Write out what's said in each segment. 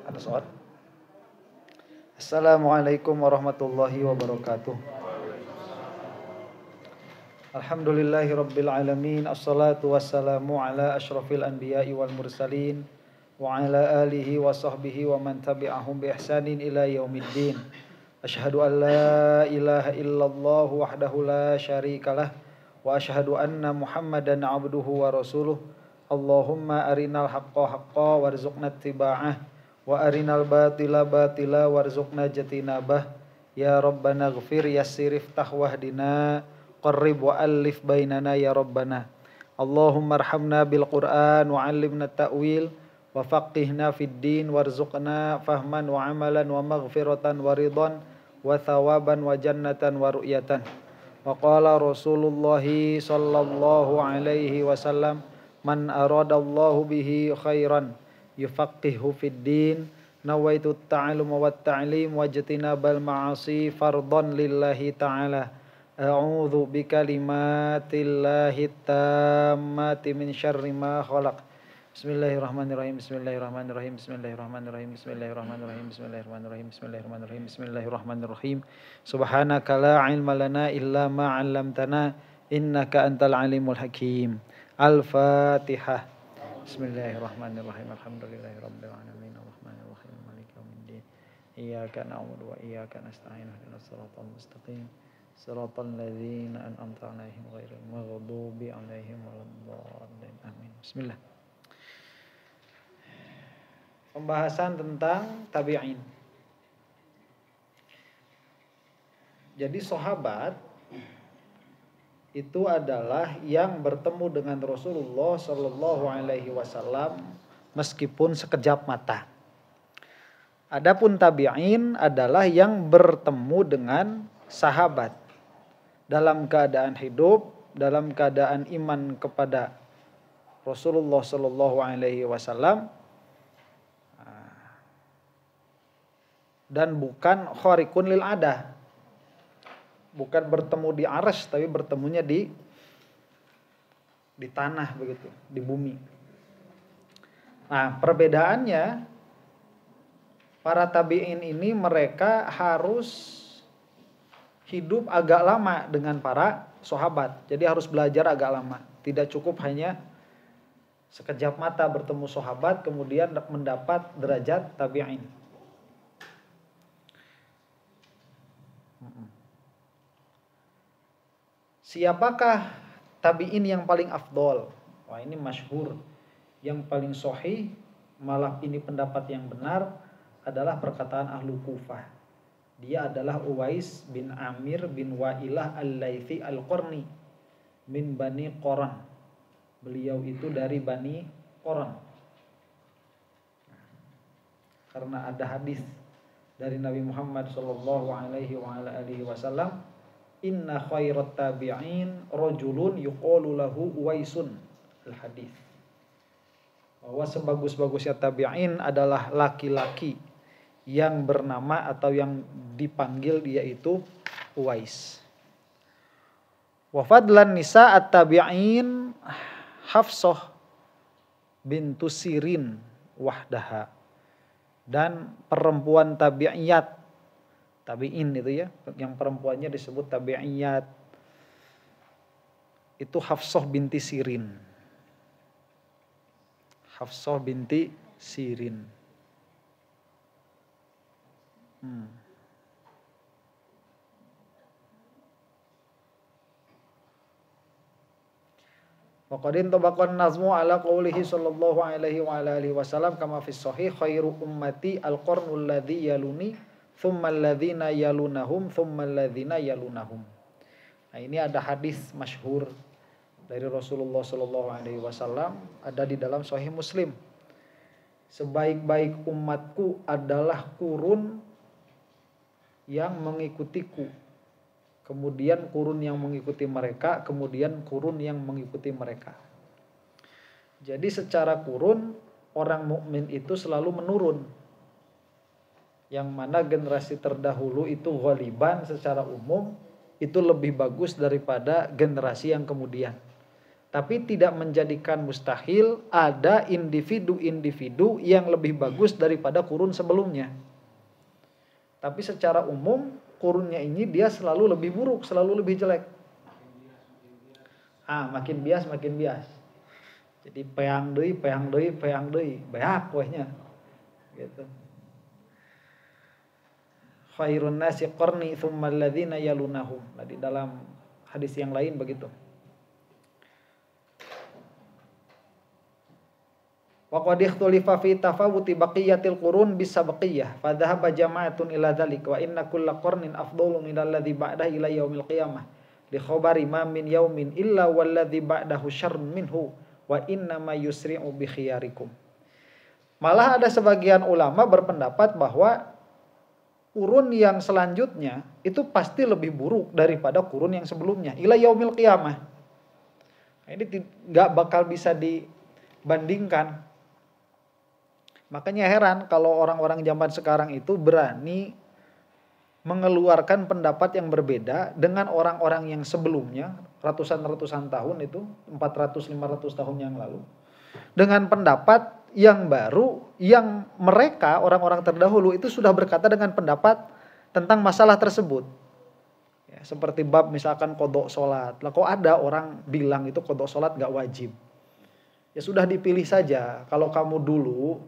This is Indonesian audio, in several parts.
Ada soal? Assalamualaikum warahmatullahi wabarakatuh. Alhamdulillahirabbil alamin. Assalatu wassalamu ala asyrafil anbiya'i wal mursalin wa ala alihi wa sahbihi wa man tabi'ahum bi ihsanin ila yaumiddin. Asyhadu an la ilaha illallah wahdahu la syarikalah wa asyhadu anna Muhammadan abduhu wa rasuluh. Allahumma arinal haqqa haqqa warzuqna ittiba'ah wa arinal batila batila warzuqna jatinabah. Ya Rabbana ighfir yassir iftah wahdina qarrib wa alif bainana ya Rabbana. Allahumma arhamna bil Qur'an wa 'allimna ta'wil wa faqihna fid din warzuqna fahman wa amalan wa maghfiratan wa ridhan wa thawaban wa jannatan wa ru'yatan. Wa qala Rasulullah sallallahu alaihi wasallam, man aradallahu bihi khairan yufaqihu fid din. Nawaitu ta'allum wa ta'lim wa jatinabal ma'asi fardhan lillahi ta'ala. A'udzu bikalimatillahi tammati min syarri ma khalaq. Bismillahirrahmanirrahim. Bismillahirrahmanirrahim. Bismillahirrahmanirrahim. Bismillahirrahmanirrahim. Bismillahirrahmanirrahim. Bismillahirrahmanirrahim. Bismillahirrahmanirrahim. Subhanaka la ilma lana illa ma 'allamtana innaka antal alimul hakim. Al-Fatihah. Bismillahirrahmanirrahim. Alhamdulillahirabbil alamin. Arrahmanirrahim. Maliki yaumiddin. Iyyaka na'budu wa iyyaka nasta'in. Ihdinas siratal mustaqim. Siratal ladzina an'amta 'alaihim ghairil maghdubi 'alaihim waladdallin. Amin. Bismillah. Pembahasan tentang tabi'in. Jadi sahabat itu adalah yang bertemu dengan Rasulullah Shallallahu Alaihi Wasallam meskipun sekejap mata. Adapun tabi'in adalah yang bertemu dengan sahabat dalam keadaan hidup, dalam keadaan iman kepada Rasulullah Shallallahu Alaihi Wasallam, dan bukan khariqun lil adah, bukan bertemu di arsy, tapi bertemunya di tanah begitu, di bumi. Nah, perbedaannya para tabi'in ini mereka harus hidup agak lama dengan para sahabat. Jadi harus belajar agak lama. Tidak cukup hanya sekejap mata bertemu sahabat kemudian mendapat derajat tabi'in. Siapakah tabi'in yang paling afdol? Wah, ini masyhur. Yang paling sahih, malah ini pendapat yang benar, adalah perkataan ahlu Kufah. Dia adalah Uwais bin Amir bin Wa'ilah al-Laythi al-Qarni min Bani Qoran. Beliau itu dari Bani Qoran. Karena ada hadis dari Nabi Muhammad sallallahu alaihi wasallam, inna khairat tabi'in rajulun yuqalu lahu Uwaisun, al-hadis. Bahwa sebagus-bagusnya tabi'in adalah laki-laki yang bernama atau yang dipanggil dia itu Uwais. Wa fadlan nisa at-tabi'in Hafsah bintu Sirin wahdaha. Dan perempuan tabi'iyat, tabi'in itu ya, yang perempuannya disebut tabi'iyat, itu Hafsah binti Sirin. Hafsah binti Sirin. Waqadin tabaqan nazmu ala qawlihi sallallahu alaihi wa alihi wasallam kama fi sahih khairu ummati al-qarnul ladzi yaluni thumma alladhina yalunahum thumma alladhina yalunahum. Nah, ini ada hadis masyhur dari Rasulullah sallallahu alaihi wasallam, ada di dalam sahih Muslim. Sebaik-baik umatku adalah kurun yang mengikutiku, kemudian kurun yang mengikuti mereka, kemudian kurun yang mengikuti mereka. Jadi secara kurun orang mukmin itu selalu menurun. Yang mana generasi terdahulu itu ghaliban secara umum itu lebih bagus daripada generasi yang kemudian. Tapi tidak menjadikan mustahil ada individu-individu yang lebih bagus daripada kurun sebelumnya. Tapi secara umum kurunnya ini dia selalu lebih buruk, selalu lebih jelek. Makin bias. Jadi peang deui, beak wehnya. Gitu. Khairun nasi qarni tsumma alladzina yalunahum. Di dalam hadis yang lain begitu. Wa qad ikhtulifa fi tafawuti baqiyatil qurun bisabaqiyah fa dhahaba jama'atun ila dzalik wa inna kulla qarnin afdalu min alladzi ba'dahu ila yaumil qiyamah li khabari ma min yaumin illa walladzi ba'dahu syarrun minhu wa inna ma yusri'u bi khiyarikum. Malah ada sebagian ulama berpendapat bahwa kurun yang selanjutnya itu pasti lebih buruk daripada kurun yang sebelumnya ila yaumil qiyamah. Ini enggak bakal bisa dibandingkan. Makanya heran kalau orang-orang zaman sekarang itu berani mengeluarkan pendapat yang berbeda dengan orang-orang yang sebelumnya, ratusan-ratusan tahun itu, 400-500 tahun yang lalu. Dengan pendapat yang baru, yang mereka, orang-orang terdahulu itu sudah berkata dengan pendapat tentang masalah tersebut. Ya, seperti bab misalkan qodok sholat. Lah kok ada orang bilang itu qodok sholat gak wajib. Ya sudah dipilih saja, kalau kamu dulu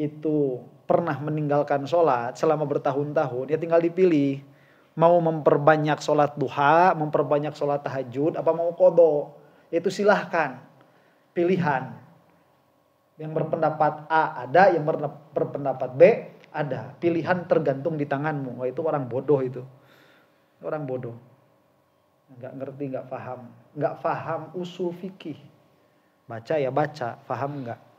itu pernah meninggalkan sholat selama bertahun-tahun, ya tinggal dipilih. Mau memperbanyak sholat duha, memperbanyak sholat tahajud, apa mau qodho. Itu silahkan. Pilihan. Yang berpendapat A ada, yang berpendapat B ada. Pilihan tergantung di tanganmu. Wah, itu orang bodoh itu. Orang bodoh. Nggak ngerti, nggak paham. Nggak paham usul fikih. Baca ya baca, paham nggak?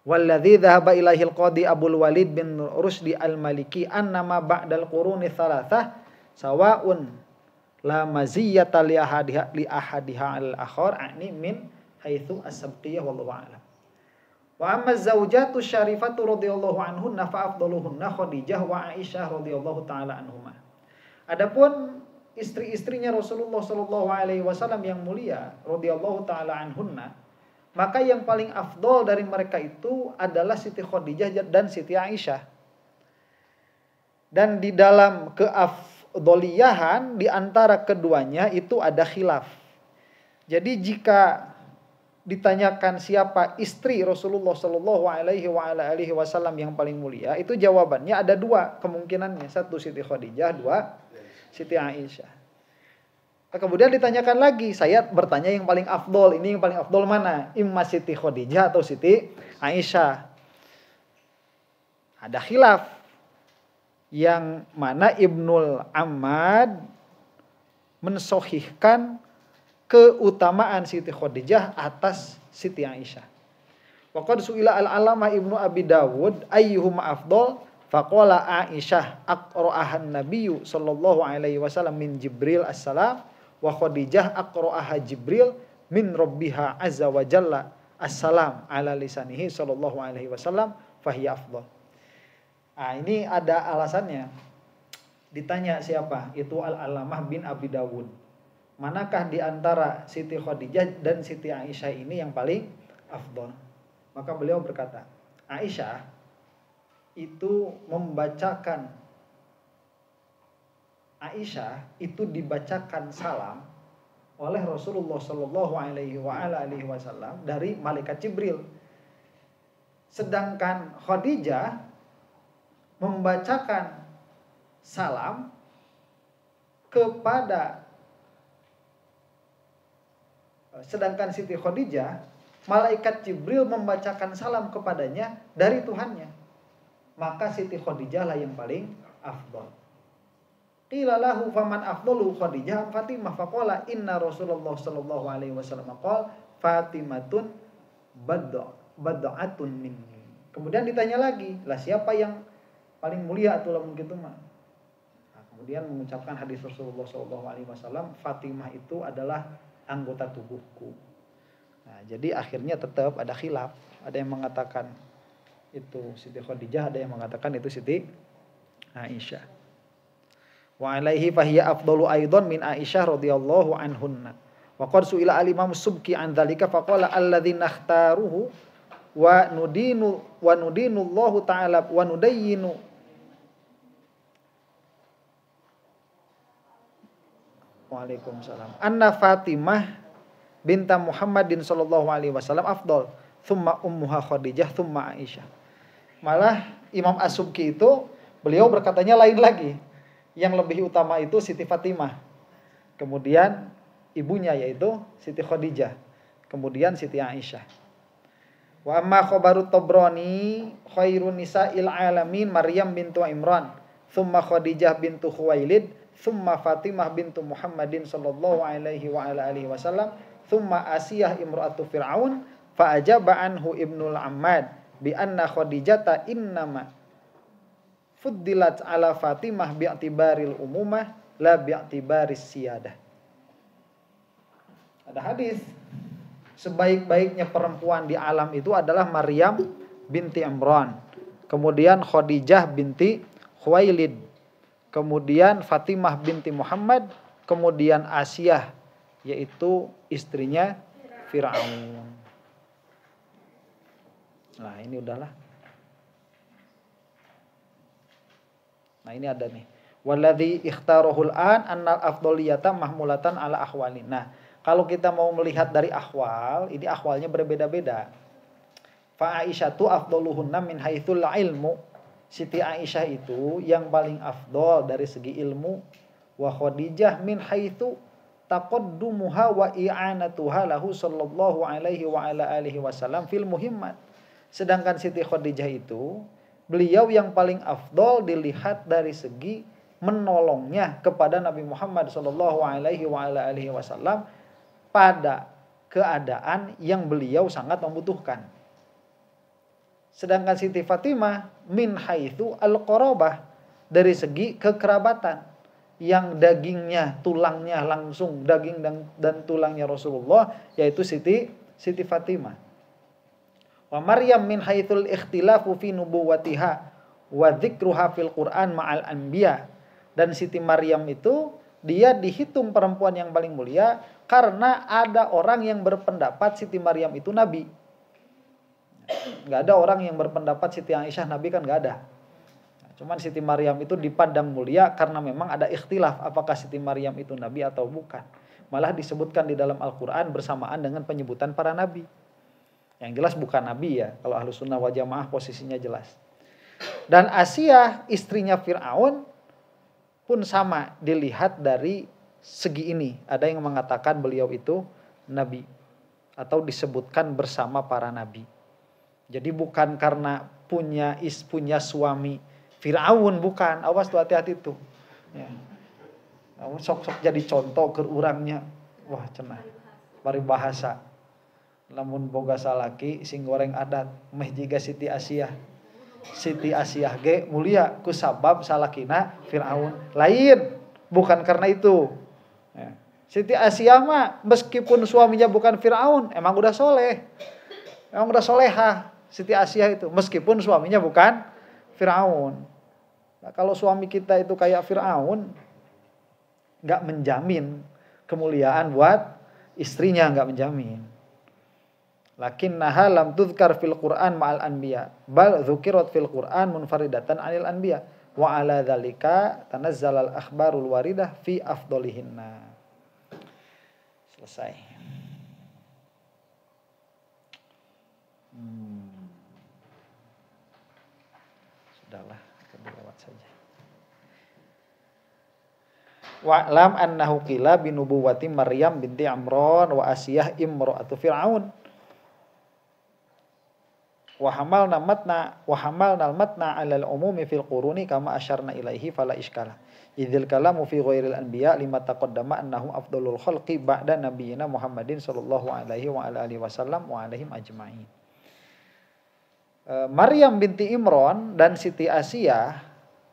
Walladzi dhahaba ilaihil qadi Abul Walid bin Rusdi al-Maliki annama ba'dal quruni thalathah sawa'un la maziyata li ahadiha al-akhar ani min haitsu as-sabqiyah wallahu a'lam. Wa amma az-zawjatu syarifatu radhiyallahu anhunna fa afdaluhunna Khadijah wa Aisyah radhiyallahu taala anhuma. Adapun istri-istrinya Rasulullah sallallahu alaihi wasallam yang mulia radhiyallahu taala anhunna, maka yang paling afdol dari mereka itu adalah Siti Khadijah dan Siti Aisyah. Dan di dalam keafdoliyahan di antara keduanya itu ada khilaf. Jadi jika ditanyakan siapa istri Rasulullah Shallallahu Alaihi Wasallam yang paling mulia, itu jawabannya ada dua kemungkinannya. Satu Siti Khadijah, dua Siti Aisyah. Kemudian ditanyakan lagi, saya bertanya yang paling afdol, ini yang paling afdol mana? Imma Siti Khadijah atau Siti Aisyah? Ada khilaf. Yang mana Ibnul Ammad mensohihkan keutamaan Siti Khadijah atas Siti Aisyah. Waqad su'ila al-alamah Ibnu Abi Dawud ayyuhuma afdol? Faqala Aisyah aqra'ahan Nabiyyu sallallahu alaihi wasallam min Jibril as-salam. Wa Khadijah aqra'aha Jibril min Rabbiha azza wa jalla assalam ala lisanihi sallallahu alaihi wasallam fahiya afdal. Ini ada alasannya. Ditanya siapa? Itu Al-Alamah bin Abi Dawud. Manakah di antara Siti Khadijah dan Siti Aisyah ini yang paling afdal? Maka beliau berkata, Aisyah itu dibacakan salam oleh Rasulullah Shallallahu Alaihi Wasallam dari malaikat Jibril. Sedangkan Khadijah membacakan salam sedangkan Siti Khadijah, malaikat Jibril membacakan salam kepadanya dari Tuhannya. Maka Siti Khadijah lah yang paling afdal. Qila lahu faman afdalu Khadijah Fatimah faqala inna Rasulullah sallallahu alaihi wasallam qala Fatimatun bad'atun minni. Kemudian ditanya lagi, lah siapa yang paling mulia atulah mungkin itu mah. Kemudian mengucapkan hadis Rasulullah sallallahu alaihi wasallam, Fatimah itu adalah anggota tubuhku. Jadi akhirnya tetap ada khilaf, ada yang mengatakan itu Siti Khadijah, ada yang mengatakan itu Siti Aisyah. Wa alaihi fahiya afdalu aidan min Aisyah radhiyallahu anhunna. Wa qad su'ila al-Imam Subki an dzalika faqala alladzina ikhtaruhu wa nudinu Allah ta'ala wa nudayyinu Waalaikumsalam. Anna Fatimah binta Muhammadin sallallahu alaihi wasallam afdal, thumma ummuha Khadijah, thumma Aisyah. Malah Imam As-Subki itu beliau berkatanya lain lagi. Yang lebih utama itu Siti Fatimah. Kemudian ibunya yaitu Siti Khadijah. Kemudian Siti Aisyah. Wa amma khabaru Tabrani khairun nisa'il alamin Maryam bintu Imran, thumma Khadijah bintu Khuwailid, thumma Fatimah bintu Muhammadin sallallahu alaihi wa ala alihi wasallam, thumma Asiyah imra'atu Fir'aun, fa ajaba anhu Ibnul Ammad bi anna Khadijata innama fuddilat ala Fatimah bi'tibaril umumah la bi'tibaris siyadah. Ada hadis, sebaik-baiknya perempuan di alam itu adalah Maryam binti Imran, kemudian Khadijah binti Khuwailid, kemudian Fatimah binti Muhammad, kemudian Asiyah yaitu istrinya Fir'aun. Nah ini udahlah. Nah ini ada nih. Walladzi ikhtarahul an annal afdaliyata mahmulatan ala ahwalin. Nah kalau kita mau melihat dari ahwal, ini ahwalnya berbeda-beda. Fa Aisyatu afdaluhunna min haitsul ilmu. Siti Aisyah itu yang paling afdol dari segi ilmu. Wa Khadijah min haitsu taqaddumuha wa i'anatuha lahu sallallahu alaihi wa ala alihi wasallam fil muhimmat. Sedangkan Siti Khadijah itu beliau yang paling afdol dilihat dari segi menolongnya kepada Nabi Muhammad sallallahu alaihi wa ala alihi wasallam pada keadaan yang beliau sangat membutuhkan. Sedangkan Siti Fatimah min haitsu al-qarabah, dari segi kekerabatan, yang dagingnya, tulangnya langsung daging dan tulangnya Rasulullah, yaitu Siti Fatimah. Wa Maryam min haitsul ikhtilafu fi nubuwwatiha wa dzikruha fil Qur'an ma'al anbiya. Dan Siti Maryam itu dia dihitung perempuan yang paling mulia karena ada orang yang berpendapat Siti Maryam itu nabi. Nggak ada orang yang berpendapat Siti Aisyah nabi, kan nggak ada. Cuman Siti Maryam itu dipandang mulia karena memang ada ikhtilaf apakah Siti Maryam itu nabi atau bukan. Malah disebutkan di dalam Al-Quran bersamaan dengan penyebutan para nabi. Yang jelas bukan nabi ya, kalau Ahlus Sunnah wal Jamaah posisinya jelas. Dan Asiyah istrinya Fir'aun pun sama dilihat dari segi ini. Ada yang mengatakan beliau itu nabi atau disebutkan bersama para nabi. Jadi bukan karena punya suami Fir'aun, bukan. Awas tuh, hati-hati tuh. Ya. Sok-sok jadi contoh ke urangnya. Wah cenah. Paribahasa. Lamun boga salaki sing goreng adat meh jiga Siti Asiyah. Siti Asiyah ge mulia ku sabab salakina Fir'aun. Lain, bukan karena itu. Ya. Siti Asiyah mah meskipun suaminya bukan Fir'aun, emang udah soleh. Emang udah solehah. Siti Asiyah itu meskipun suaminya bukan Fir'aun. Nah, kalau suami kita itu kayak Fir'aun, nggak menjamin kemuliaan buat istrinya, nggak menjamin. Lakinnaha lam tuzkar fil Qur'an ma'al anbiya, bal dzukirat fil Qur'an munfaridatan 'anil anbiya, wa 'ala dzalika tanazzalal akhbarul waridah fi afdolihinna. Selesai. Sudahlah, kita lewat saja. Wa'lam annahu qila binubuwati Maryam binti Imran wa Asiyah imra'atu Fir'aun. Wa hamalna al-matna 'ala al-umumi fil quruni kama asyarna ilaihi fala iskala. Idzil kalamu fi ghairil anbiya lima taqaddama annahu afdalul khalqi ba'da nabiyyina Muhammadin sallallahu alaihi wa alihi wasallam wa alaihim ajma'in. Maryam binti Imran dan Siti Asiyah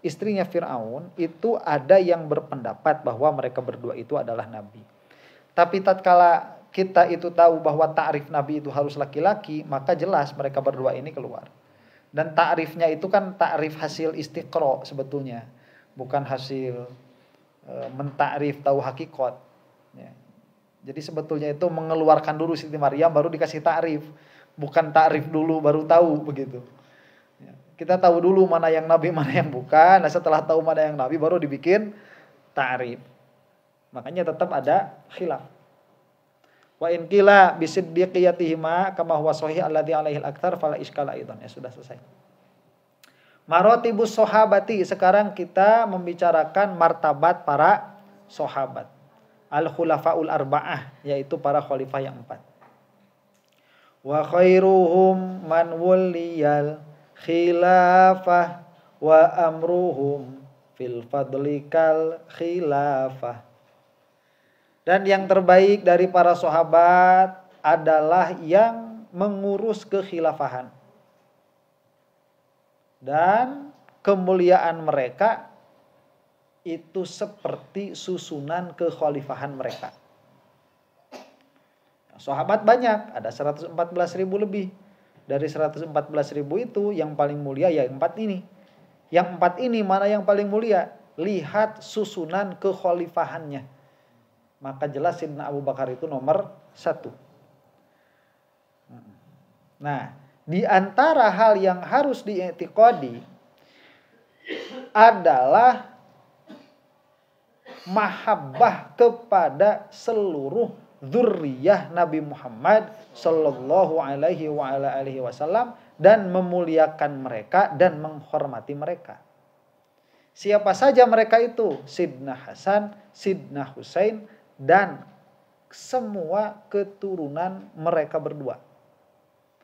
istrinya Fir'aun itu ada yang berpendapat bahwa mereka berdua itu adalah nabi. Tapi tatkala kita itu tahu bahwa ta'rif nabi itu harus laki-laki, maka jelas mereka berdua ini keluar. Dan ta'rifnya itu kan ta'rif hasil istiqra sebetulnya, bukan hasil mentakrif tahu hakikat. Ya. Jadi sebetulnya itu mengeluarkan dulu Siti Maryam baru dikasih ta'rif. Bukan ta'rif dulu baru tahu begitu. Kita tahu dulu mana yang nabi, mana yang bukan. Nah setelah tahu mana yang nabi baru dibikin ta'rif. Makanya tetap ada khilaf. Wa in qila bisiddiqiyatihima kama huwa sahih alladhi alaihi al-aktsar fala iskala aidan. Ya sudah selesai. Marotibus sahabati, sekarang kita membicarakan martabat para sahabat. Al-khulafaul arba'ah, yaitu para khalifah yang 4. Wa khairuhum man walliyal khilafah wa amruhum fil fadlikal khilafah. Dan yang terbaik dari para sahabat adalah yang mengurus kekhilafahan. Dan kemuliaan mereka itu seperti susunan kekhalifahan mereka. Sahabat banyak, ada 114.000 lebih. Dari 114.000 itu yang paling mulia ya 4 ini. Yang 4 ini mana yang paling mulia? Lihat susunan kekhalifahannya. Maka jelas Sayyidina Abu Bakar itu nomor 1. Nah, di antara hal yang harus diiktikadi adalah mahabbah kepada seluruh dzurriyyah Nabi Muhammad sallallahu alaihi wa ala alihi wasallam dan memuliakan mereka dan menghormati mereka. Siapa saja mereka itu? Sidna Hasan, Sidna Husain dan semua keturunan mereka berdua.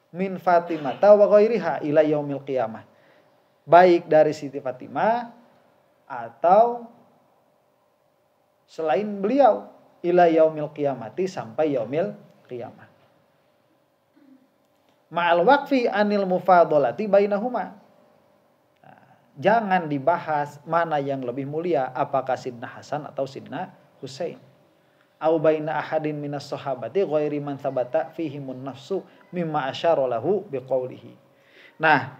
Min Fatimah wa ghairiha ila yaumil qiyamah. Baik dari Siti Fatimah atau selain beliau ila yaumil qiyamati sampai yaumil qiyamah. Ma'al waqfi anil mufadhalati bainahuma. Jangan dibahas mana yang lebih mulia, apakah Sidna Hasan atau Sidna Husain. Au baina ahadin minas sahabati ghairi man thabata fihimun nafsu mimma asyara lahu biqaulihi. Nah,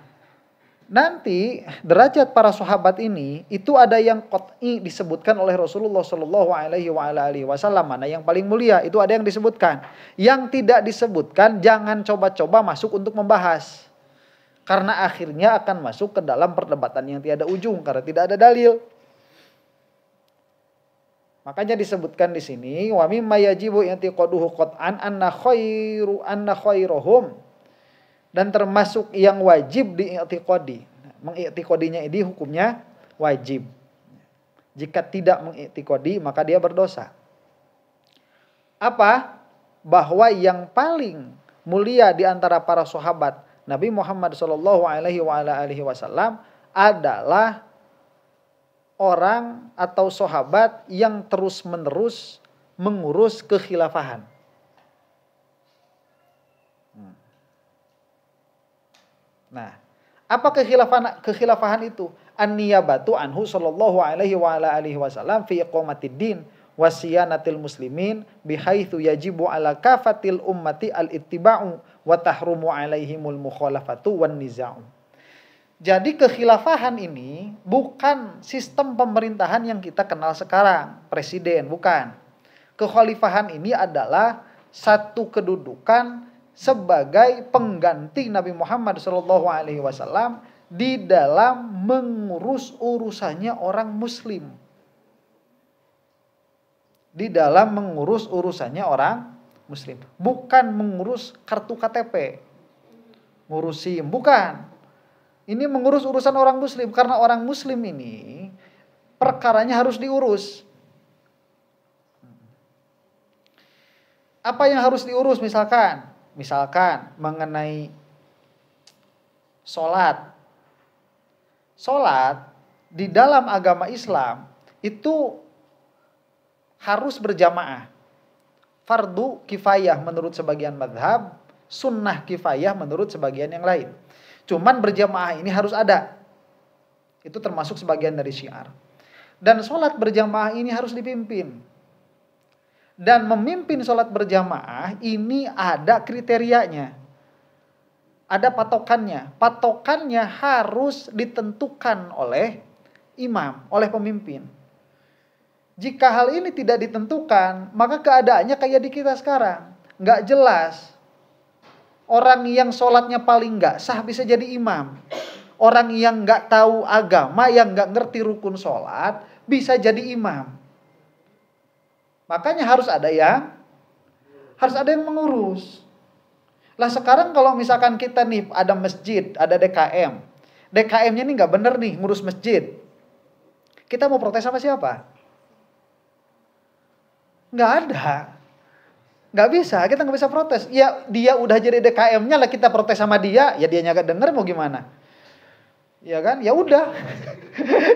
nanti derajat para sahabat ini itu ada yang qat'i disebutkan oleh Rasulullah sallallahu alaihi wa ala alihi wasallam, mana yang paling mulia itu ada yang disebutkan. Yang tidak disebutkan jangan coba-coba masuk untuk membahas. Karena akhirnya akan masuk ke dalam perdebatan yang tiada ujung karena tidak ada dalil. Makanya disebutkan di sini wa mimma yajibu i'tiqaduhu qat'an anna khairuhum, dan termasuk yang wajib diiktikadi. Mengiktikadinya ini hukumnya wajib. Jika tidak mengiktikadi maka dia berdosa. Apa? Bahwa yang paling mulia di antara para sahabat Nabi Muhammad sallallahu alaihi wasallam adalah orang atau sahabat yang terus-menerus mengurus kekhilafahan. Nah, apa kekhilafahan itu? An-niyabatu anhu sallallahu alaihi wasallam fi iqamatid din wa siyanatil muslimin bihaitsu yajibu ala kafatil ummati al-ittiba'u wa tahrumu alaihimul mukhalafatu wan niza'u. Jadi kekhilafahan ini bukan sistem pemerintahan yang kita kenal sekarang, presiden, bukan. Kekhalifahan ini adalah satu kedudukan sebagai pengganti Nabi Muhammad SAW di dalam mengurus urusannya orang muslim. Di dalam mengurus urusannya orang muslim. Bukan mengurus kartu KTP. Ngurus SIM, bukan. Ini mengurus urusan orang muslim. Karena orang muslim ini perkaranya harus diurus. Apa yang harus diurus misalkan? Misalkan mengenai sholat. Sholat di dalam agama Islam itu harus berjamaah. Fardu kifayah menurut sebagian madhab. Sunnah kifayah menurut sebagian yang lain. Cuman berjamaah ini harus ada. Itu termasuk sebagian dari syiar. Dan sholat berjamaah ini harus dipimpin. Dan memimpin sholat berjamaah ini ada kriterianya. Ada patokannya. Patokannya harus ditentukan oleh imam, oleh pemimpin. Jika hal ini tidak ditentukan, maka keadaannya kayak di kita sekarang. Nggak jelas. Orang yang sholatnya paling nggak sah bisa jadi imam. Orang yang nggak tahu agama, yang nggak ngerti rukun sholat, bisa jadi imam. Makanya harus ada yang mengurus. Lah sekarang kalau misalkan kita nih ada masjid, ada DKM. DKM-nya nih nggak bener nih ngurus masjid. Kita mau protes sama siapa? Nggak ada. Nggak bisa, kita nggak bisa protes. Ya dia udah jadi DKM-nya lah kita protes sama dia, ya dia nggak denger mau gimana? Ya kan? Ya udah.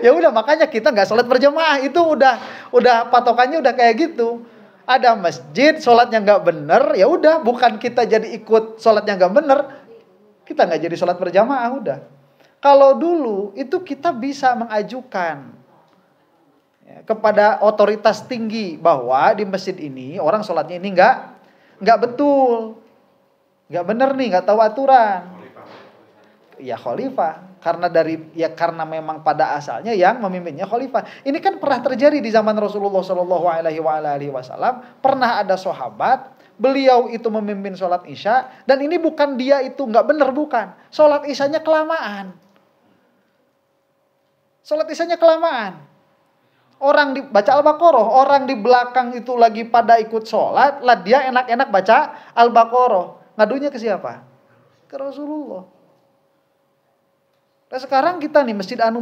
Ya udah, makanya kita nggak sholat berjamaah. Itu udah patokannya udah kayak gitu. Ada masjid sholatnya nggak bener, ya udah, bukan kita jadi ikut sholatnya nggak bener, kita nggak jadi sholat berjamaah udah. Kalau dulu itu kita bisa mengajukan kepada otoritas tinggi bahwa di masjid ini orang sholatnya ini nggak betul, nggak bener nih, nggak tahu aturan. Ya khalifah, karena memang pada asalnya yang memimpinnya khalifah. Ini kan pernah terjadi di zaman Rasulullah Shallallahu Alaihi Wasallam. Pernah ada sahabat, beliau itu memimpin sholat isya, dan ini bukan dia itu nggak bener, bukan. Sholat isyanya kelamaan. Sholat isyanya kelamaan. Orang baca Al-Baqarah, orang di belakang itu lagi pada ikut sholat, lah dia enak-enak baca Al-Baqarah. Ngadunya ke siapa? Ke Rasulullah. Nah sekarang kita nih masjid anu,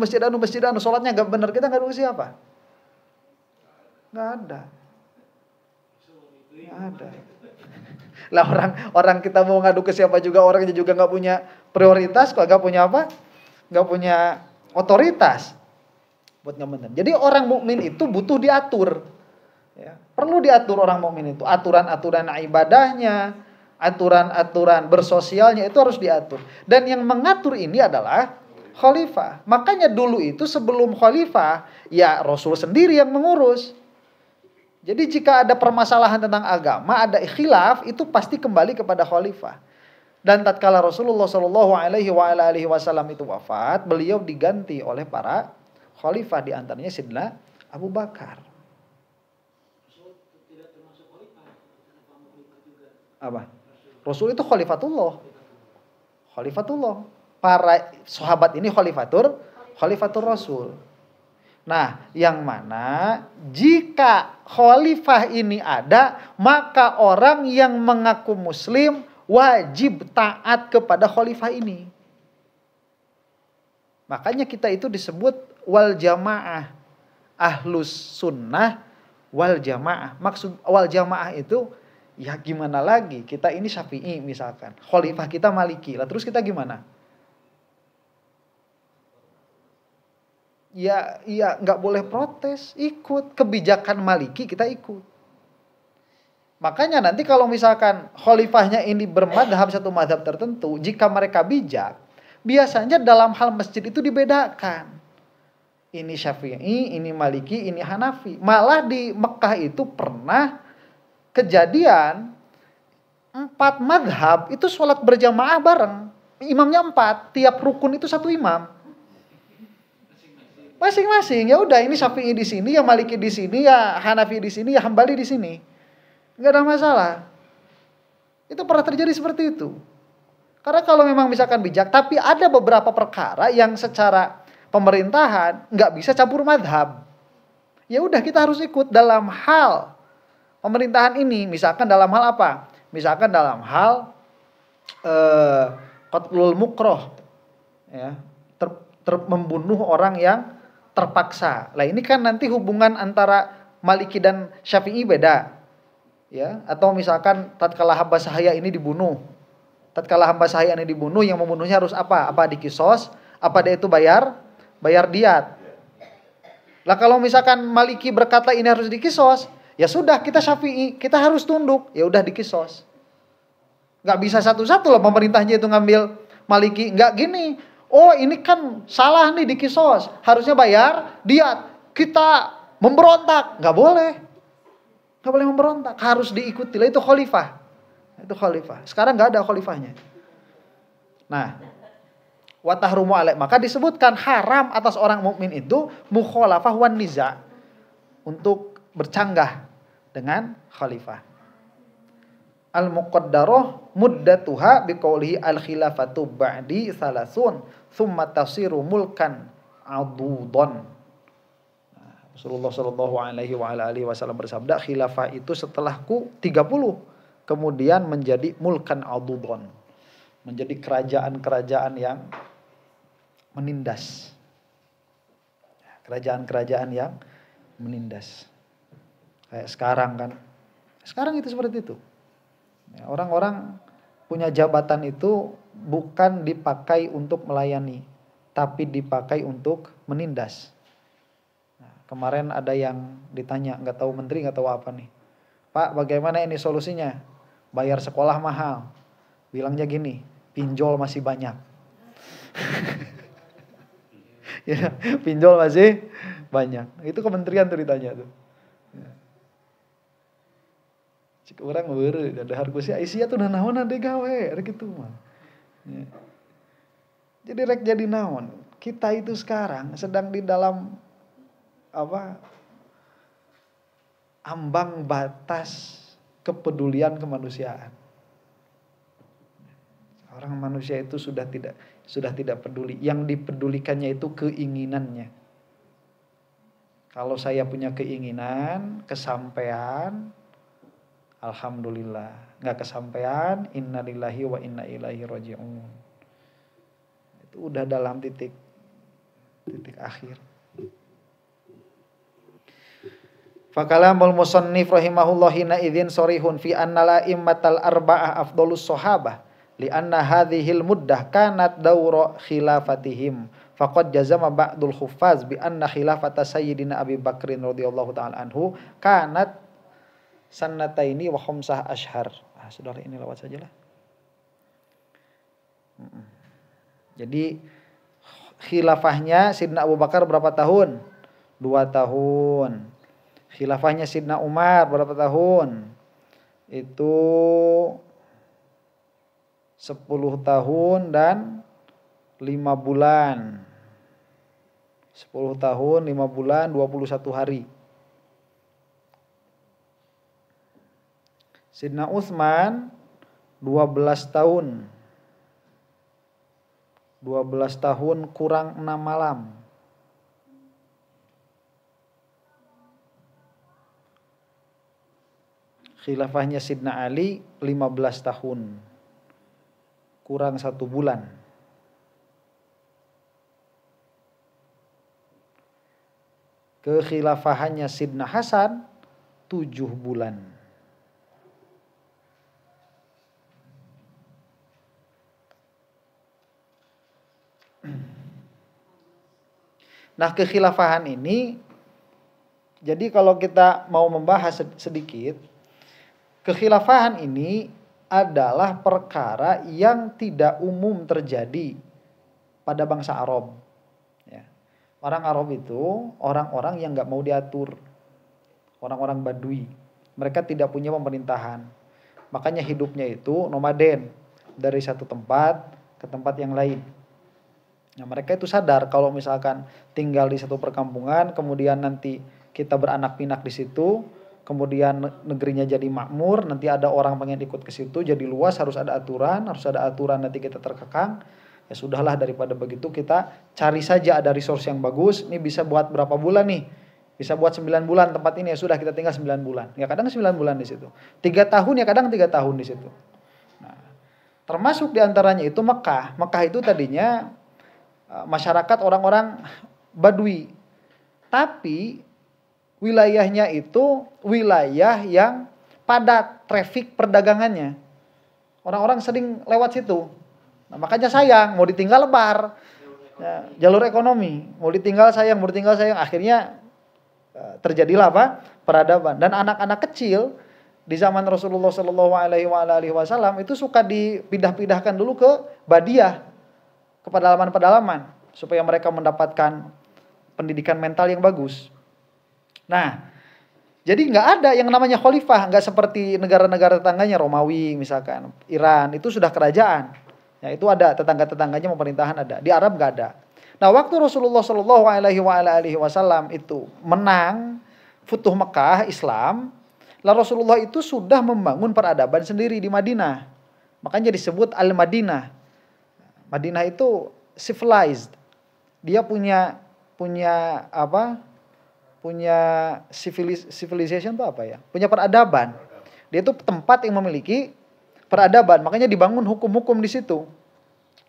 sholatnya gak benar, kita ngadu ke siapa? Gak ada. Gak ada. Lah orang kita mau ngadu ke siapa juga, orangnya juga gak punya prioritas, kok gak punya apa? Gak punya otoritas. Buat nggak benar. Jadi orang mukmin itu butuh diatur. Ya. Perlu diatur orang mukmin itu. Aturan-aturan ibadahnya, aturan-aturan bersosialnya itu harus diatur. Dan yang mengatur ini adalah khalifah. Makanya dulu itu sebelum khalifah, ya Rasul sendiri yang mengurus. Jadi jika ada permasalahan tentang agama, ada khilaf, itu pasti kembali kepada khalifah. Dan tatkala Rasulullah Shallallahu Alaihi Wasallam itu wafat, beliau diganti oleh para khalifah, di antaranya Sayyidina Abu Bakar. Apa? Rasul itu khalifatullah. Khalifatullah. Para sahabat ini khalifatur Rasul. Nah, yang mana jika khalifah ini ada, maka orang yang mengaku muslim wajib taat kepada khalifah ini. Makanya kita itu disebut wal jamaah, ahlus sunnah wal jamaah. Maksud wal jamaah itu ya gimana lagi, kita ini Syafi'i misalkan, khalifah kita Maliki, lah terus kita gimana? Ya nggak boleh protes, ikut kebijakan Maliki, kita ikut. Makanya nanti kalau misalkan khalifahnya ini bermadhab satu madhab tertentu, jika mereka bijak, biasanya dalam hal masjid itu dibedakan. Ini Syafi'i, ini Maliki, ini Hanafi. Malah di Mekah itu pernah kejadian 4 madhab itu sholat berjamaah bareng. Imamnya 4, tiap rukun itu 1 imam. Masing-masing. Ya udah, ini Syafi'i di sini, ya Maliki di sini, ya Hanafi di sini, ya Hambali di sini. Enggak ada masalah. Itu pernah terjadi seperti itu. Karena kalau memang misalkan bijak, tapi ada beberapa perkara yang secara pemerintahan nggak bisa campur madhab. Ya udah, kita harus ikut dalam hal pemerintahan ini. Misalkan dalam hal apa? Misalkan dalam hal qatlul mukroh, ya, membunuh orang yang terpaksa. Lah ini kan nanti hubungan antara Maliki dan Syafi'i beda, ya. Atau misalkan tatkala hamba sahaya ini dibunuh, yang membunuhnya harus apa? Apa dikisos? Apa dia itu bayar diat? Lah kalau misalkan Maliki berkata ini harus dikisos, ya sudah, kita Syafi'i, kita harus tunduk, ya udah dikisos. Nggak bisa satu-satu loh pemerintahnya itu ngambil Maliki, nggak gini. Oh ini kan salah nih dikisos, harusnya bayar diat. Kita memberontak, nggak boleh memberontak, harus diikuti. Lah itu khalifah. Sekarang nggak ada khalifahnya. Nah, watahrumu alaih, maka disebutkan haram atas orang mukmin itu mukhalafah wan niza, untuk bercanggah dengan khalifah. Al-muqaddarah muddatuha biqaulihi al-khilafatu ba'di salasun thumma tasiru mulkan adudon. Rasulullah sallallahu alaihi wasallam bersabda, khilafah itu setelahku 30, kemudian menjadi mulkan adudon, menjadi kerajaan-kerajaan yang menindas. Kerajaan-kerajaan yang menindas. Kayak sekarang kan. Sekarang itu seperti itu. Orang-orang punya jabatan itu bukan dipakai untuk melayani, tapi dipakai untuk menindas. Nah, kemarin ada yang ditanya, nggak tahu menteri, nggak tahu apa nih. Pak, bagaimana ini solusinya? Bayar sekolah mahal. Bilangnya gini, pinjol masih banyak. Ya, pinjol masih banyak. Itu kementerian tuh ditanya tuh. Cik orang beure kada hargusnya isia tuh naon ade gawe rek kitu mah. Ya. Jadi rek jadi naon? Kita itu sekarang sedang di dalam ambang batas kepedulian kemanusiaan. Orang manusia itu sudah tidak peduli. Yang dipedulikannya itu keinginannya. Kalau saya punya keinginan, kesampaian, alhamdulillah. Nggak kesampaian, innalillahi wa inna ilaihi raji'un. Itu udah dalam titik akhir. Fakalamul musannif rahimahullah hina idzin sorihun fi anna la immatal arba'ah afdalus sahabah li anna hadhil muddah kanat dawra khilafatihim. Faqad jazama ba'dul huffaz bi anna khilafata sayyidina Abi Bakrin radhiyallahu ta'ala anhu kanat sanataini wa khamsah ashhar. Saudara ini lewat sajalah. Jadi khilafahnya Sidna Abu Bakar berapa tahun? 2 tahun. Khilafahnya Sidna Umar berapa tahun? Itu 10 tahun dan 5 bulan. 10 tahun, 5 bulan, 21 hari. Sidna Utsman 12 tahun. 12 tahun kurang 6 malam. Khilafahnya Sidna Ali 15 tahun. Kurang 1 bulan. Kekhilafahannya Sidna Hasan 7 bulan. Nah, kekhilafahan ini, jadi kalau kita mau membahas sedikit, kekhilafahan ini adalah perkara yang tidak umum terjadi pada bangsa Arab. Ya. Orang Arab itu orang-orang yang nggak mau diatur, orang-orang Badui. Mereka tidak punya pemerintahan, makanya hidupnya itu nomaden dari satu tempat ke tempat yang lain. Nah, mereka itu sadar kalau misalkan tinggal di satu perkampungan, kemudian nanti kita beranak pinak di situ, kemudian negerinya jadi makmur, nanti ada orang pengen ikut ke situ, jadi luas, harus ada aturan nanti kita terkekang. Ya sudahlah, daripada begitu kita cari saja ada resource yang bagus, ini bisa buat berapa bulan nih? Bisa buat 9 bulan tempat ini, ya sudah kita tinggal 9 bulan. Ya kadang 9 bulan di situ. 3 tahun ya kadang 3 tahun di situ. Nah, termasuk diantaranya itu Mekah. Mekah itu tadinya masyarakat orang-orang Badui. Tapi wilayahnya itu wilayah yang padat traffic perdagangannya. Orang-orang sering lewat situ. Nah, makanya sayang, mau ditinggal lebar. Ya, jalur ekonomi, mau ditinggal sayang. Akhirnya terjadilah apa? Peradaban. Dan anak-anak kecil di zaman Rasulullah Shallallahu Alaihi Wasallam itu suka dipindah-pindahkan dulu ke Badiah, ke pedalaman-pedalaman, supaya mereka mendapatkan pendidikan mental yang bagus. Nah, jadi nggak ada yang namanya khalifah, nggak seperti negara-negara tetangganya, Romawi misalkan, Iran, itu sudah kerajaan. Ya, itu ada tetangga-tetangganya pemerintahan ada. Di Arab nggak ada. Nah, waktu Rasulullah Shallallahu Alaihi Wasallam itu menang Futuh Mekah, Islam, lah Rasulullah itu sudah membangun peradaban sendiri di Madinah. Makanya disebut Al-Madinah. Madinah itu civilized. Dia punya apa? Punya civilization itu apa ya? Punya peradaban. Dia itu tempat yang memiliki peradaban, makanya dibangun hukum-hukum di situ.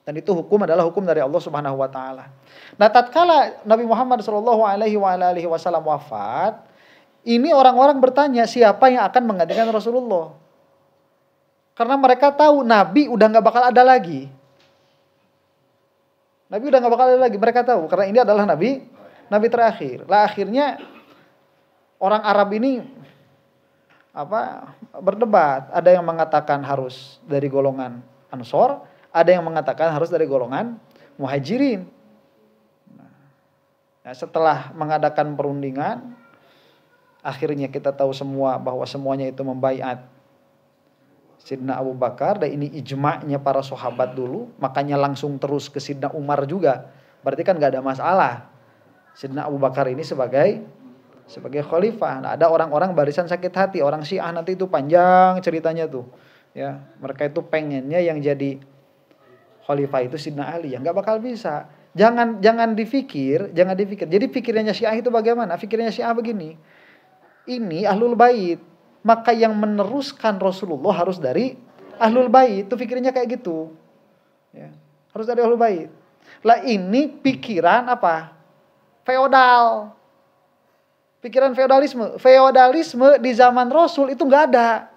Dan itu hukum adalah hukum dari Allah Subhanahu wa taala. Nah, tatkala Nabi Muhammad sallallahu alaihi wasallam wafat, ini orang-orang bertanya siapa yang akan menggantikan Rasulullah? Karena mereka tahu Nabi udah nggak bakal ada lagi. Nabi udah nggak bakal ada lagi. Mereka tahu karena ini adalah Nabi terakhir. Lah akhirnya orang Arab ini berdebat. Ada yang mengatakan harus dari golongan Ansor, ada yang mengatakan harus dari golongan Muhajirin. Nah, setelah mengadakan perundingan, akhirnya kita tahu semua bahwa semuanya itu membaiat Sidna Abu Bakar, dan ini ijma'nya para sahabat dulu, makanya langsung terus ke Sidna Umar juga. Berarti kan gak ada masalah. Sidna Abu Bakar ini sebagai khalifah. Nah, ada orang-orang barisan sakit hati, orang Syiah nanti itu panjang ceritanya tuh. Ya, mereka itu pengennya yang jadi khalifah itu Sidna Ali, yang nggak bakal bisa. Jangan dipikir. Jadi pikirannya Syiah itu bagaimana? Pikirannya Syiah begini. Ini Ahlul Bait, maka yang meneruskan Rasulullah harus dari Ahlul Bait. Itu pikirnya kayak gitu. Ya, harus dari Ahlul Bait. Lah ini pikiran apa? Feodal. Pikiran feodalisme. Feodalisme di zaman Rasul itu nggak ada.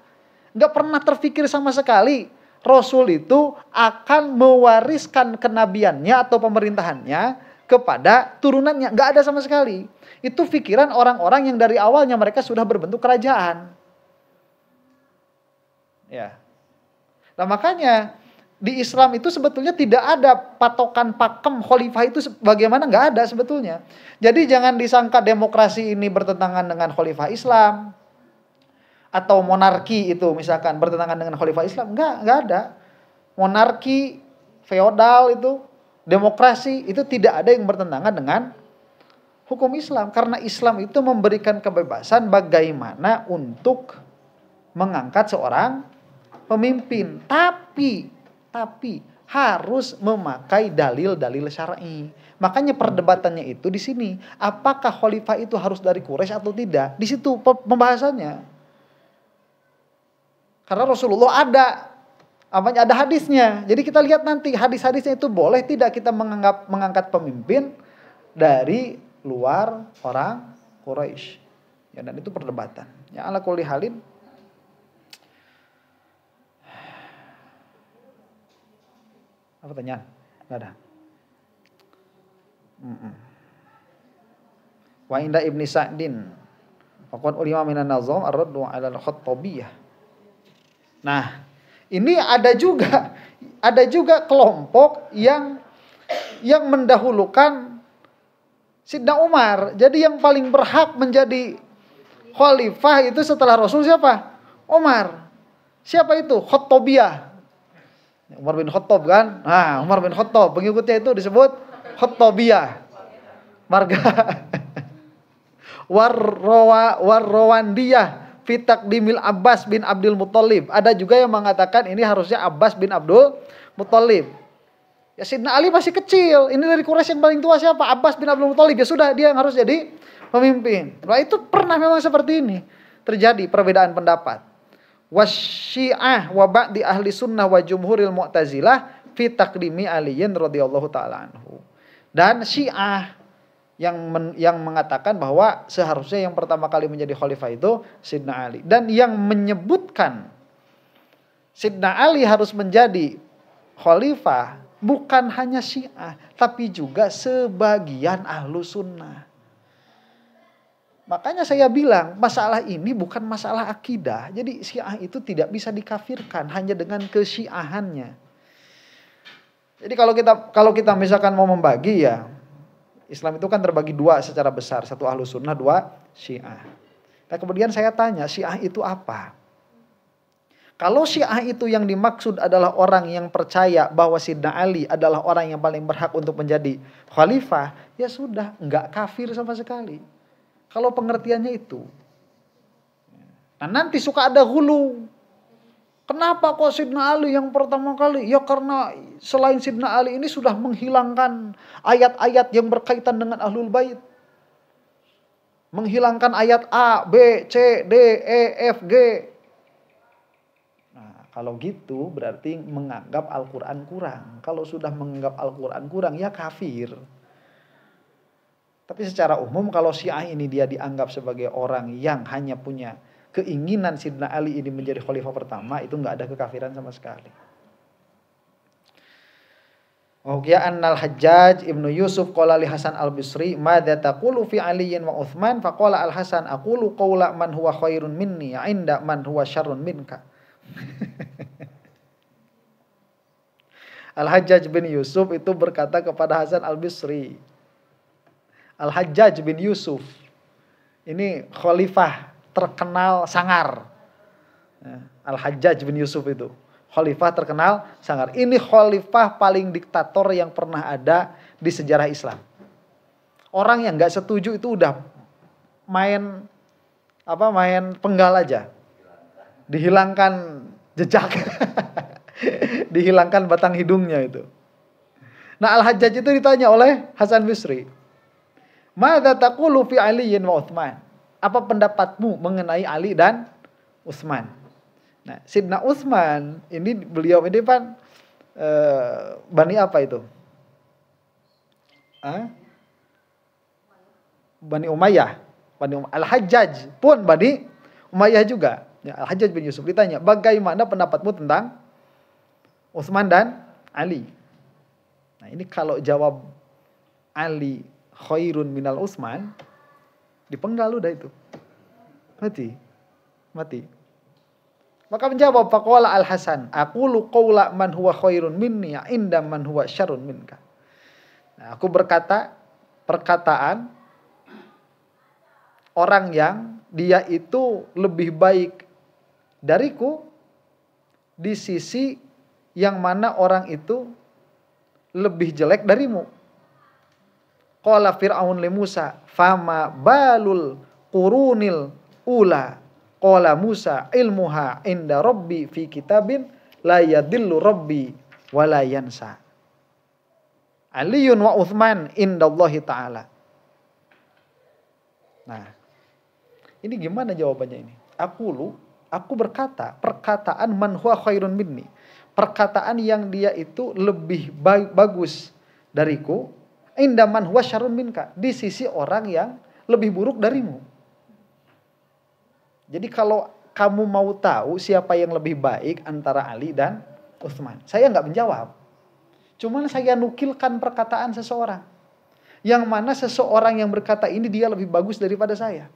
Nggak pernah terfikir sama sekali Rasul itu akan mewariskan kenabiannya atau pemerintahannya kepada turunannya. Nggak ada sama sekali. Itu pikiran orang-orang yang dari awalnya mereka sudah berbentuk kerajaan. Ya. Nah makanya di Islam itu sebetulnya tidak ada patokan pakem khalifah itu bagaimana, nggak ada sebetulnya. Jadi jangan disangka demokrasi ini bertentangan dengan khalifah Islam atau monarki itu misalkan bertentangan dengan khalifah Islam. Nggak ada. Monarki, feodal itu, demokrasi itu tidak ada yang bertentangan dengan hukum Islam, karena Islam itu memberikan kebebasan bagaimana untuk mengangkat seorang pemimpin, tapi harus memakai dalil-dalil syar'i. Makanya perdebatannya itu di sini, apakah khalifah itu harus dari Quraisy atau tidak? Di situ pembahasannya. Karena Rasulullah ada hadisnya. Jadi kita lihat nanti hadis-hadisnya itu boleh tidak kita mengangkat pemimpin dari luar orang Quraisy. Ya, dan itu perdebatan. Ya, ala kulli halin. Apa pertanyaan? Enggak ada. Wa inda Ibni Sa'din faqad ulima minan nazam ar-raddu 'ala al-Khattabiyah. Nah, ini ada juga kelompok yang mendahulukan Sidna Umar. Jadi yang paling berhak menjadi khalifah itu setelah Rasul siapa? Umar. Siapa itu? Khattabiyah. Umar bin Khattab kan? Nah, Umar bin Khattab, pengikutnya itu disebut Khattabiyah. Marga Warrawandiyah fi taqdimil Abbas bin Abdul Muthalib. Ada juga yang mengatakan ini harusnya Abbas bin Abdul Muthalib. Ya Sidna Ali masih kecil. Ini dari Quraisy yang paling tua siapa? Abbas bin Abdul Muthalib. Ya sudah, dia yang harus jadi pemimpin. Nah, itu pernah memang seperti ini. Terjadi perbedaan pendapat. Wasyi'ah wa ba'di ahli sunnah wa jumhuril mu'tazilah fi taqdimi aliyin radhiyallahu ta'ala anhu. Dan Syiah yang mengatakan bahwa seharusnya yang pertama kali menjadi khalifah itu Sidna Ali. Dan yang menyebutkan Sidna Ali harus menjadi khalifah bukan hanya Syiah, tapi juga sebagian ahlu sunnah. Makanya saya bilang masalah ini bukan masalah akidah. Jadi Syiah itu tidak bisa dikafirkan hanya dengan kesyiahannya. Jadi kalau kita misalkan mau membagi ya, Islam itu kan terbagi dua secara besar. Satu ahlu sunnah, dua Syiah. Nah kemudian saya tanya, Syiah itu apa? Kalau Syiah itu yang dimaksud adalah orang yang percaya bahwa Sidna Ali adalah orang yang paling berhak untuk menjadi khalifah, ya sudah, enggak kafir sama sekali. Kalau pengertiannya itu. Nah nanti suka ada hulu. Kenapa kok Sidna Ali yang pertama kali? Ya karena selain Sidna Ali ini sudah menghilangkan ayat-ayat yang berkaitan dengan Ahlul Bait. Menghilangkan ayat A, B, C, D, E, F, G. Nah kalau gitu berarti menganggap Al-Quran kurang. Kalau sudah menganggap Al-Quran kurang ya kafir. Tapi secara umum kalau Syiah ini dia dianggap sebagai orang yang hanya punya keinginan Sidna Ali ini menjadi khalifah pertama, itu nggak ada kekafiran sama sekali. Oke, annal Hajjaj ibnu Yusuf qala li Hasan al-Bisri, madza taqulu fi Aliyin wa Utsman? Faqala al-Hasan, aqulu qawla man huwa khairun minni 'inda man huwa syarrun minka. Al-Hajjaj bin Yusuf itu berkata kepada Hasan al-Bisri. Al-Hajjaj bin Yusuf ini khalifah terkenal sangar. Al-Hajjaj bin Yusuf itu khalifah terkenal sangar. Ini khalifah paling diktator yang pernah ada di sejarah Islam. Orang yang nggak setuju itu udah main penggal aja. Dihilangkan jejak. Dihilangkan batang hidungnya itu. Nah Al-Hajjaj itu ditanya oleh Hasan Bisri. Madza taqulu fi Aliyin wa Utsman? Apa pendapatmu mengenai Ali dan Utsman? Nah, Sidna Utsman ini beliau ini kan Bani apa itu? Bani Umayyah. Al-Hajjaj pun Bani Umayyah juga. Ya, Al-Hajjaj bin Yusuf ditanya, bagaimana pendapatmu tentang Utsman dan Ali? Nah, ini kalau jawab Ali khairun minal Utsman, dipenggal udah itu. Mati. Maka menjawab faqala Al-Hasan, aqulu qawla man huwa khairun minni 'inda man huwa syarrun minka. Nah, aku berkata perkataan orang yang dia itu lebih baik dariku di sisi yang mana orang itu lebih jelek darimu. Qala Fir'aun li Musa, fama balul qurunil ula. Qala Musa, ilmuha inda rabbi fi kitabin la yadillu rabbi wa la yansa. Aliyun wa Utsman indallahi ta'ala. Nah, ini gimana jawabannya ini? Aku berkata perkataan man huwa khairun minni. Perkataan yang dia itu lebih bagus dariku. Inda man huwa syarrun minka, di sisi orang yang lebih buruk darimu. Jadi kalau kamu mau tahu siapa yang lebih baik antara Ali dan Utsman, saya nggak menjawab. Cuman saya nukilkan perkataan seseorang. Yang mana seseorang yang berkata ini dia lebih bagus daripada saya.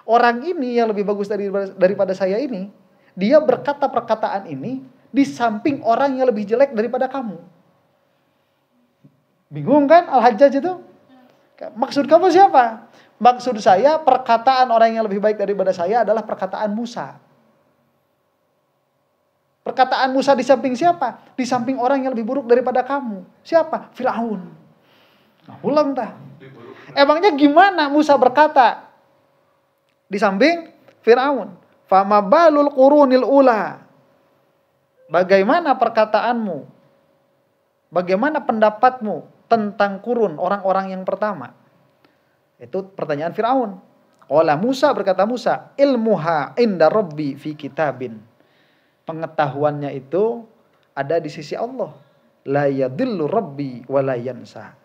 Orang ini yang lebih bagus daripada saya ini, dia berkata perkataan ini di samping orang yang lebih jelek daripada kamu. Bingung kan Al-Hajjaj itu? Maksud kamu siapa? Maksud saya perkataan orang yang lebih baik daripada saya adalah perkataan Musa. Perkataan Musa di samping siapa? Di samping orang yang lebih buruk daripada kamu. Siapa? Fir'aun. Nah, ulang dah. Emangnya gimana Musa berkata di samping Fir'aun? Fama balul qurunil ula. Bagaimana perkataanmu? Bagaimana pendapatmu tentang kurun orang-orang yang pertama? Itu pertanyaan Fir'aun. Qala Musa, berkata Musa, ilmuha inda rabbi fi kitabin. Pengetahuannya itu ada di sisi Allah. La yadillu rabbi wa la yansa.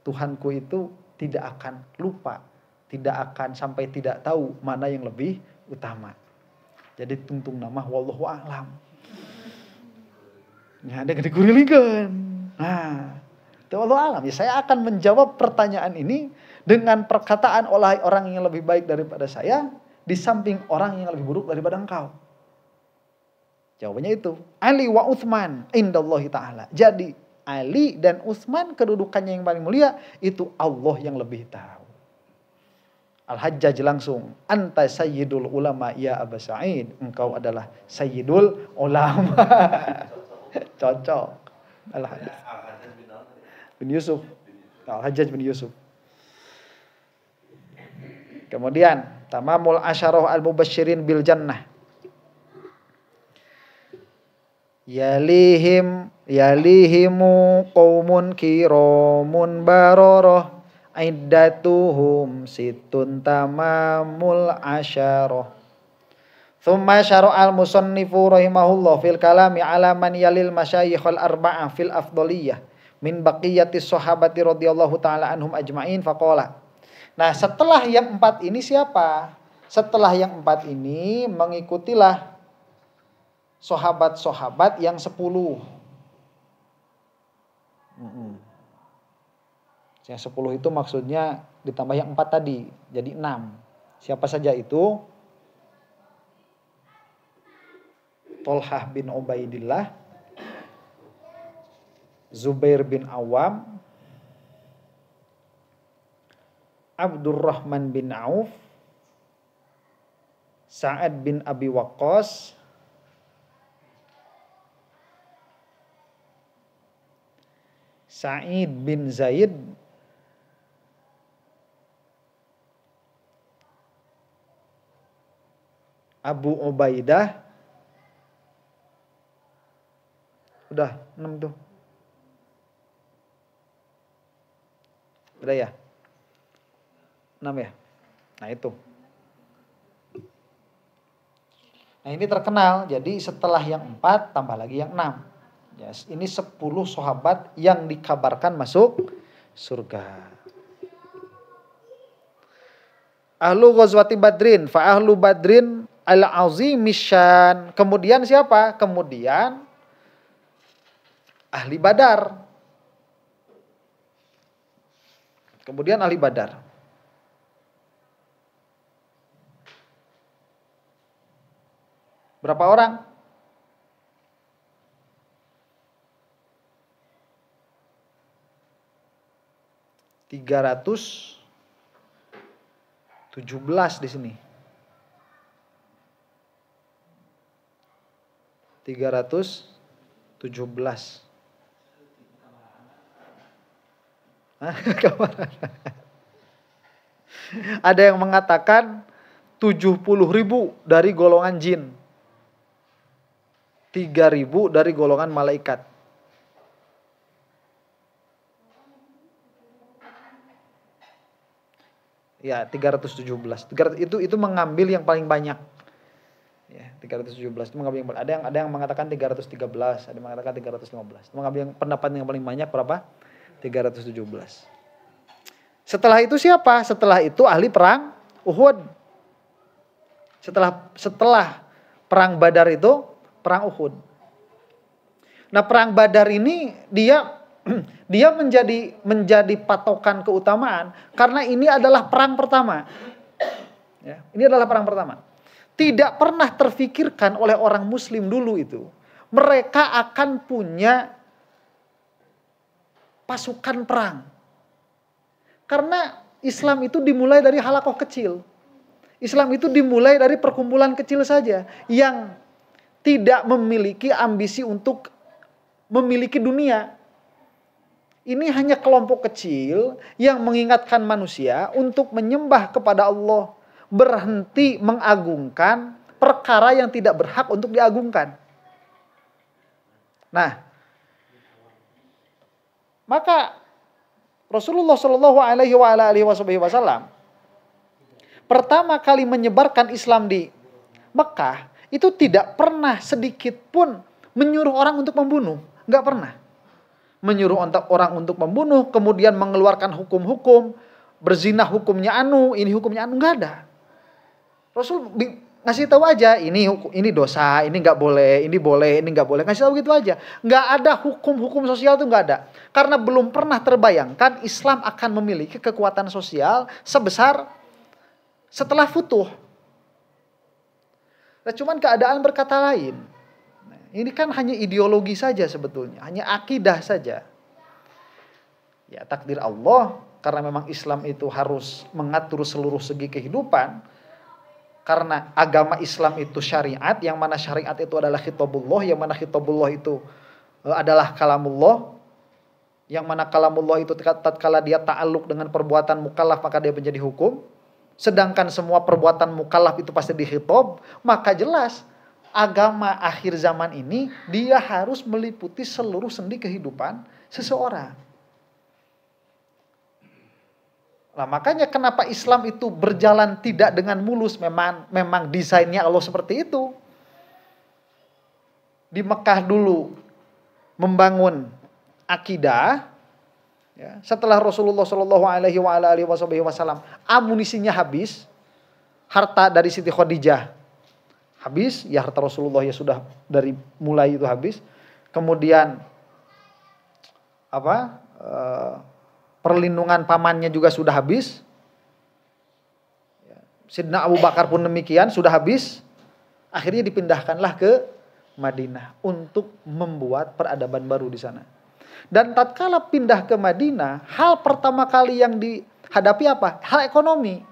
Tuhanku itu tidak akan lupa, tidak akan sampai tidak tahu mana yang lebih utama. Jadi tungtung nama wallahu a'lam. Ya, ada gede kurilingan. Nah, itu Allah alam. Ya, saya akan menjawab pertanyaan ini dengan perkataan oleh orang yang lebih baik daripada saya di samping orang yang lebih buruk daripada engkau. Jawabannya itu Ali wa Utsman indallahi ta'ala. Jadi Ali dan Utsman kedudukannya yang paling mulia itu Allah yang lebih tahu. Al-Hajjaj langsung, anta sayyidul ulama ya Aba Sa'id, engkau adalah sayyidul ulama. Cocok. Al-Hajjaj bin Yusuf. Al-Hajjaj bin Yusuf. Kemudian tamamul asyarah al-mubasysyirin bil jannah. Yalihimu qaumun kiramun bararah iddatuhum situn tamamul asyarah. Thumma syara'al musannifu rahimahullah fil kalami ala man yalil masyayikhal arba'ah fil afdaliyah min baqiyatis sahabati radhiyallahu ta'ala anhum ajma'in faqala. Nah, setelah yang 4 ini siapa? Setelah yang 4 ini mengikutilah sahabat-sahabat yang 10. Yang 10 itu maksudnya ditambah yang 4 tadi, jadi 6. Siapa saja itu? Tolhah bin Ubaidillah, Zubair bin Awam, Abdurrahman bin Auf, Sa'ad bin Abi Waqqas, Sa'id bin Zaid, Abu Ubaidah. Udah 6 tuh. Udah ya? 6 ya? Nah itu. Nah ini terkenal. Jadi setelah yang 4 tambah lagi yang 6. Yes, ini 10 sahabat yang dikabarkan masuk surga. Ahlu ghazwati Badrin, fa ahlu Badrin al-azimisyan. Kemudian siapa? Kemudian ahli Badar. Kemudian ahli Badar. Berapa orang? 317 di sini. 317. Ada yang mengatakan 70.000 dari golongan jin. 3.000 dari golongan malaikat. Ya, 317. Itu mengambil yang paling banyak. Ya, 317 itu mengambil yang paling, ada yang mengatakan 313, ada yang mengatakan 315. Mengambil yang pendapat yang paling banyak berapa? 317. Setelah itu siapa? Setelah itu ahli perang Uhud. Setelah perang Badar itu perang Uhud. Nah, perang Badar ini dia menjadi patokan keutamaan karena ini adalah perang pertama. Ya, ini adalah perang pertama. Tidak pernah terfikirkan oleh orang muslim dulu itu mereka akan punya pasukan perang. Karena Islam itu dimulai dari halakoh kecil. Islam itu dimulai dari perkumpulan kecil saja yang tidak memiliki ambisi untuk memiliki dunia. Ini hanya kelompok kecil yang mengingatkan manusia untuk menyembah kepada Allah, berhenti mengagungkan perkara yang tidak berhak untuk diagungkan. Nah, maka Rasulullah Shallallahu Alaihi Wasallam pertama kali menyebarkan Islam di Mekah itu tidak pernah sedikit pun menyuruh orang untuk membunuh, nggak pernah. Menyuruh orang untuk membunuh, kemudian mengeluarkan hukum-hukum, berzina hukumnya ini hukumnya nggak ada. Rasul ngasih tahu aja, ini dosa, ini nggak boleh, ini boleh, ini nggak boleh, ngasih tahu gitu aja. Nggak ada hukum-hukum sosial itu nggak ada, karena belum pernah terbayangkan Islam akan memiliki kekuatan sosial sebesar setelah futuh. Nah, cuman keadaan berkata lain. Ini kan hanya ideologi saja sebetulnya, hanya akidah saja. Ya, takdir Allah, karena memang Islam itu harus mengatur seluruh segi kehidupan. Karena agama Islam itu syariat, yang mana syariat itu adalah khitabullah, yang mana khitabullah itu adalah kalamullah. Yang mana kalamullah itu tatkala dia ta'alluq dengan perbuatan mukallaf maka dia menjadi hukum. sedangkan semua perbuatan mukallaf itu pasti dihitob, maka jelas agama akhir zaman ini dia harus meliputi seluruh sendi kehidupan seseorang. Nah, makanya kenapa Islam itu berjalan tidak dengan mulus, memang desainnya Allah seperti itu. Di Mekah dulu membangun akidah, ya, setelah Rasulullah Shallallahu Alaihi Wasallam amunisinya habis, harta dari Siti Khadijah habis, ya harta Rasulullah ya sudah dari mulai itu habis, kemudian perlindungan pamannya juga sudah habis. Sidna Abu Bakar pun demikian, sudah habis. Akhirnya dipindahkanlah ke Madinah untuk membuat peradaban baru di sana. Dan tatkala pindah ke Madinah, hal pertama kali yang dihadapi apa? Hal ekonomi.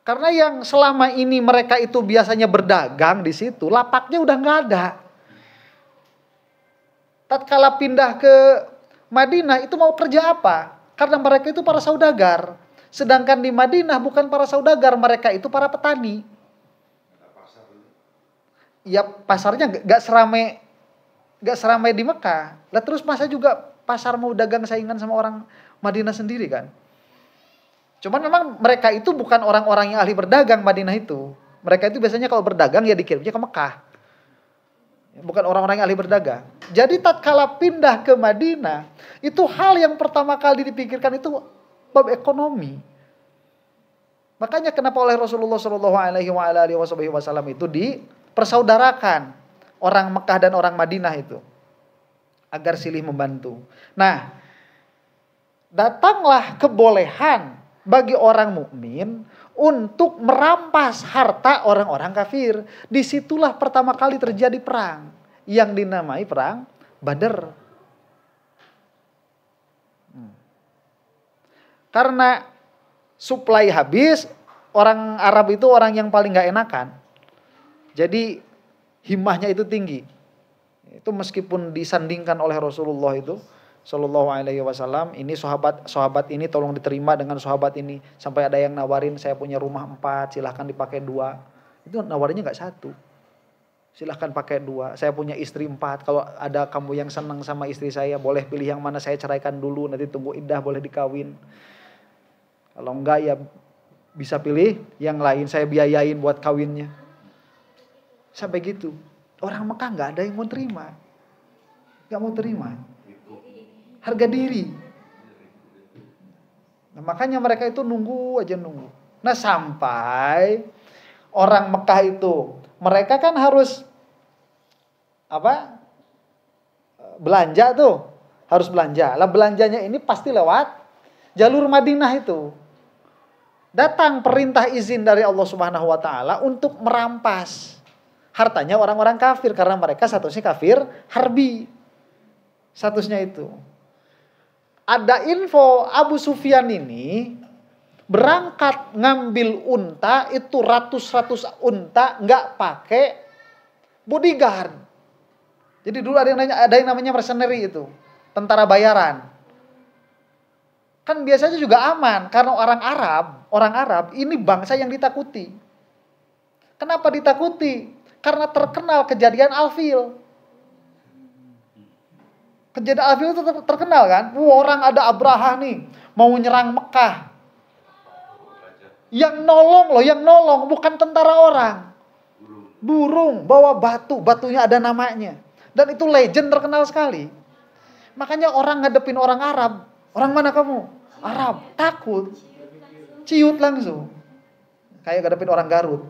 Karena yang selama ini mereka itu biasanya berdagang di situ, lapaknya udah nggak ada. Tatkala pindah ke Madinah itu mau kerja apa? Karena mereka itu para saudagar. Sedangkan di Madinah bukan para saudagar, mereka itu para petani. Ya pasarnya gak seramai di Mekah. Lah terus masa juga pasar mau dagang saingan sama orang Madinah sendiri kan? Cuman memang mereka itu bukan orang-orang yang ahli berdagang Madinah itu. Mereka itu biasanya kalau berdagang ya dikirimnya ke Mekah. Bukan orang-orang yang ahli berdagang. Jadi tatkala pindah ke Madinah, itu hal yang pertama kali dipikirkan itu bab ekonomi. Makanya kenapa oleh Rasulullah Shallallahu Alaihi Wasallam itu dipersaudarakan orang Mekah dan orang Madinah itu agar silih membantu. Nah, datanglah kebolehan bagi orang mukmin untuk merampas harta orang-orang kafir. Disitulah pertama kali terjadi perang yang dinamai perang Badar. Karena suplai habis, orang Arab itu orang yang paling gak enakan. Jadi himmahnya itu tinggi. Itu meskipun disandingkan oleh Rasulullah itu Sallallahu Alaihi Wasallam, ini sahabat ini tolong diterima dengan sahabat ini. Sampai ada yang nawarin, saya punya rumah 4, silahkan dipakai 2. Itu nawarinnya gak 1. Silahkan pakai 2. Saya punya istri 4. Kalau ada kamu yang senang sama istri saya, boleh pilih yang mana, saya ceraikan dulu. Nanti tunggu iddah boleh dikawin. Kalau enggak ya bisa pilih yang lain, saya biayain buat kawinnya. Sampai gitu. Orang Mekah gak ada yang mau terima. Gak mau terima. Harga diri. Nah, makanya mereka itu nunggu aja nunggu. Nah sampai orang Mekah itu, mereka kan harus belanja tuh, harus belanja. Lah belanjanya ini pasti lewat jalur Madinah itu. Datang perintah izin dari Allah Subhanahu wa taala untuk merampas hartanya orang-orang kafir karena mereka statusnya kafir harbi. Statusnya itu. Ada info Abu Sufyan ini berangkat ngambil unta itu ratus-ratus unta nggak pakai bodyguard. Jadi dulu ada yang namanya mercenary itu, tentara bayaran. Kan biasanya juga aman karena orang Arab ini bangsa yang ditakuti. Kenapa ditakuti? Karena terkenal kejadian Al-Fil. Kejadian Al-Fil itu terkenal kan? Orang ada Abraha nih mau nyerang Mekah. Yang nolong bukan tentara orang. Burung bawa batunya ada namanya. Dan itu legend terkenal sekali. Makanya orang ngadepin orang Arab. Orang mana kamu? Arab. Takut. Ciut langsung. Kayak ngadepin orang Garut.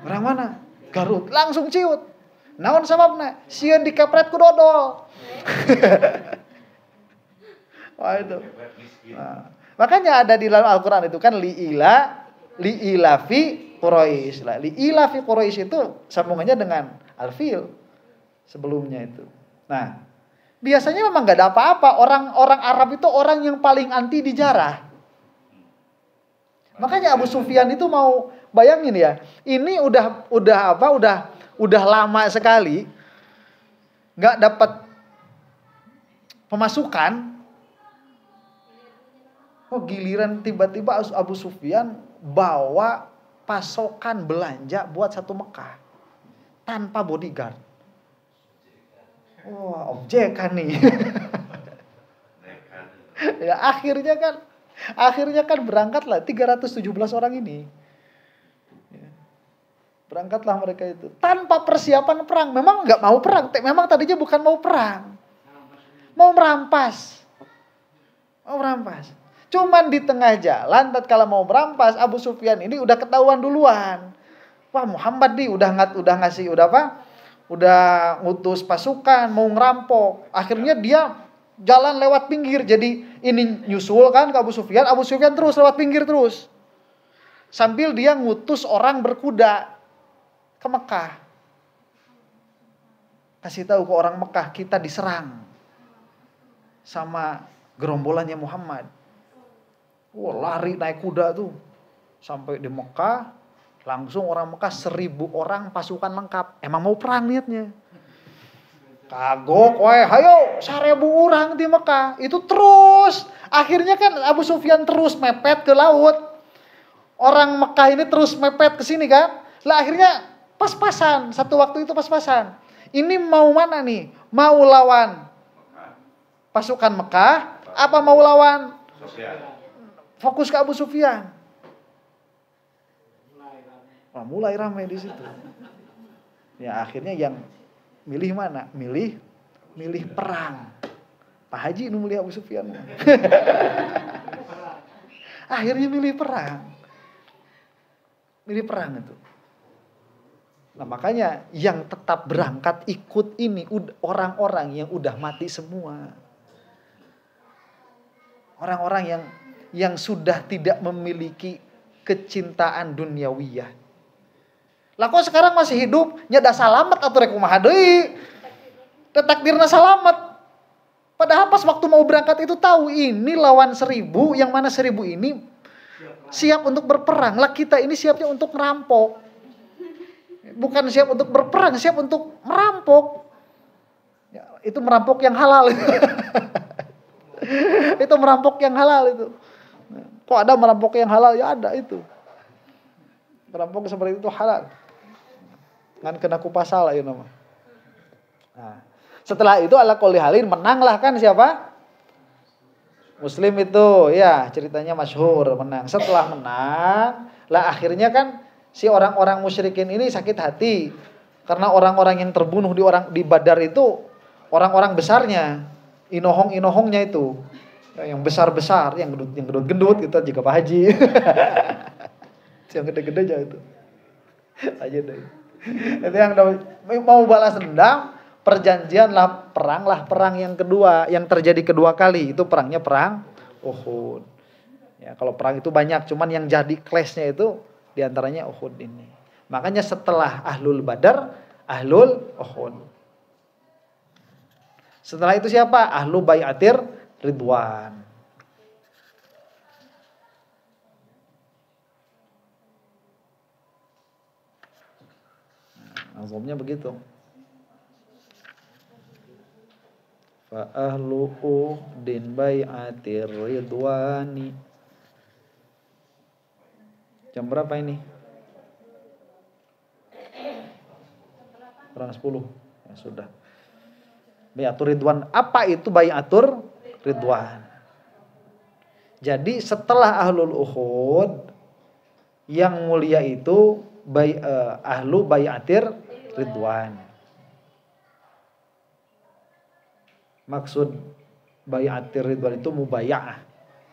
Orang mana? Garut. Langsung ciut. Naon sababna? Sieun dikepret ku dodol. Wah itu. Nah, makanya ada di dalam Al-Quran itu kan li'ilafi Quraisy. Li'ilafi Quraisy itu sambungannya dengan Al-Fil sebelumnya itu. Nah, biasanya memang gak ada apa-apa. Orang Arab itu orang yang paling anti dijarah. Makanya Abu Sufyan itu mau bayangin ya, ini udah lama sekali nggak dapat pemasukan, Oh, giliran tiba-tiba Abu Sufyan bawa pasokan belanja buat satu Mekah tanpa bodyguard. Wah, objekan nih. Ya, akhirnya kan berangkatlah 317 orang ini. Ya, berangkatlah mereka itu tanpa persiapan perang. Memang nggak mau perang. Memang tadinya bukan mau perang, mau merampas. Cuman di tengah jalan, tatkala mau merampas, Abu Sufyan ini udah ketahuan duluan. Wah, Muhammad nih udah ngutus pasukan mau ngerampok. Akhirnya dia jalan lewat pinggir. Jadi ini nyusul kan ke Abu Sufyan terus lewat pinggir terus. Sambil dia ngutus orang berkuda ke Mekah. Kasih tahu ke orang Mekah, kita diserang sama gerombolannya Muhammad. Wah, lari naik kuda tuh. Sampai di Mekah, langsung orang Mekah 1000 orang pasukan lengkap. Emang mau perang niatnya. Kagok, hayo 1000 orang di Mekah. Itu terus. Akhirnya kan Abu Sufyan terus mepet ke laut. Orang Mekah ini terus mepet ke sini kan. Lah akhirnya pas-pasan. Satu waktu itu pas-pasan. Ini mau mana nih? Mau lawan pasukan Mekah apa mau lawan fokus ke Abu Sufyan? Wah, mulai ramai di situ. Ya akhirnya yang milih mana? Milih perang. Pak Haji nu milih Abu Sufyan. Akhirnya milih perang. Milih perang itu. Nah makanya yang tetap berangkat ikut ini orang-orang yang udah mati semua. Orang-orang yang sudah tidak memiliki kecintaan duniawiyah. Lah kok sekarang masih hidup nyada salamet atau rek kumaha deui? Takdirna salamet. Padahal pas waktu mau berangkat itu tahu ini lawan 1000, yang mana 1000 ini siap untuk berperang. Lah kita ini siapnya untuk merampok. Bukan siap untuk berperang, siap untuk merampok. Ya, itu merampok yang halal. Itu merampok yang halal itu. Kok ada merampok yang halal? Ya ada itu. Merampok seperti itu halal. Kan kena kupasal ya nama. Nah, setelah itu ala qoli halin menanglah kan siapa? Muslim itu ya ceritanya masyhur menang. Setelah menang, lah akhirnya kan si orang-orang musyrikin ini sakit hati karena orang-orang yang terbunuh di Badar itu orang-orang besarnya. Inohongnya itu yang besar-besar, yang gendut-gendut kita juga Pak Haji. Yang gede-gede aja itu. Aja deh. Itu yang mau balas dendam, perjanjianlah perang yang kedua, yang terjadi kedua kali. Itu perangnya perang Uhud. Ya, kalau perang itu banyak, cuman yang jadi clash-nya itu diantaranya Uhud ini. Makanya setelah Ahlul Badar, Ahlul Uhud. Setelah itu siapa? Ahlu Bai'atir Ridwan. Nazomnya begitu. Fa ahlu Uhdin Bai'atir Ridwani. Jam berapa ini? Kurang 10. Ya sudah. Bai'atur Ridwan. Apa itu Bai'atur Ridwan? Jadi setelah Ahlul Uhud yang mulia itu Ahlu Bai'atir Ridwan. Maksud Bai'atir Ridwan itu mubaya'ah,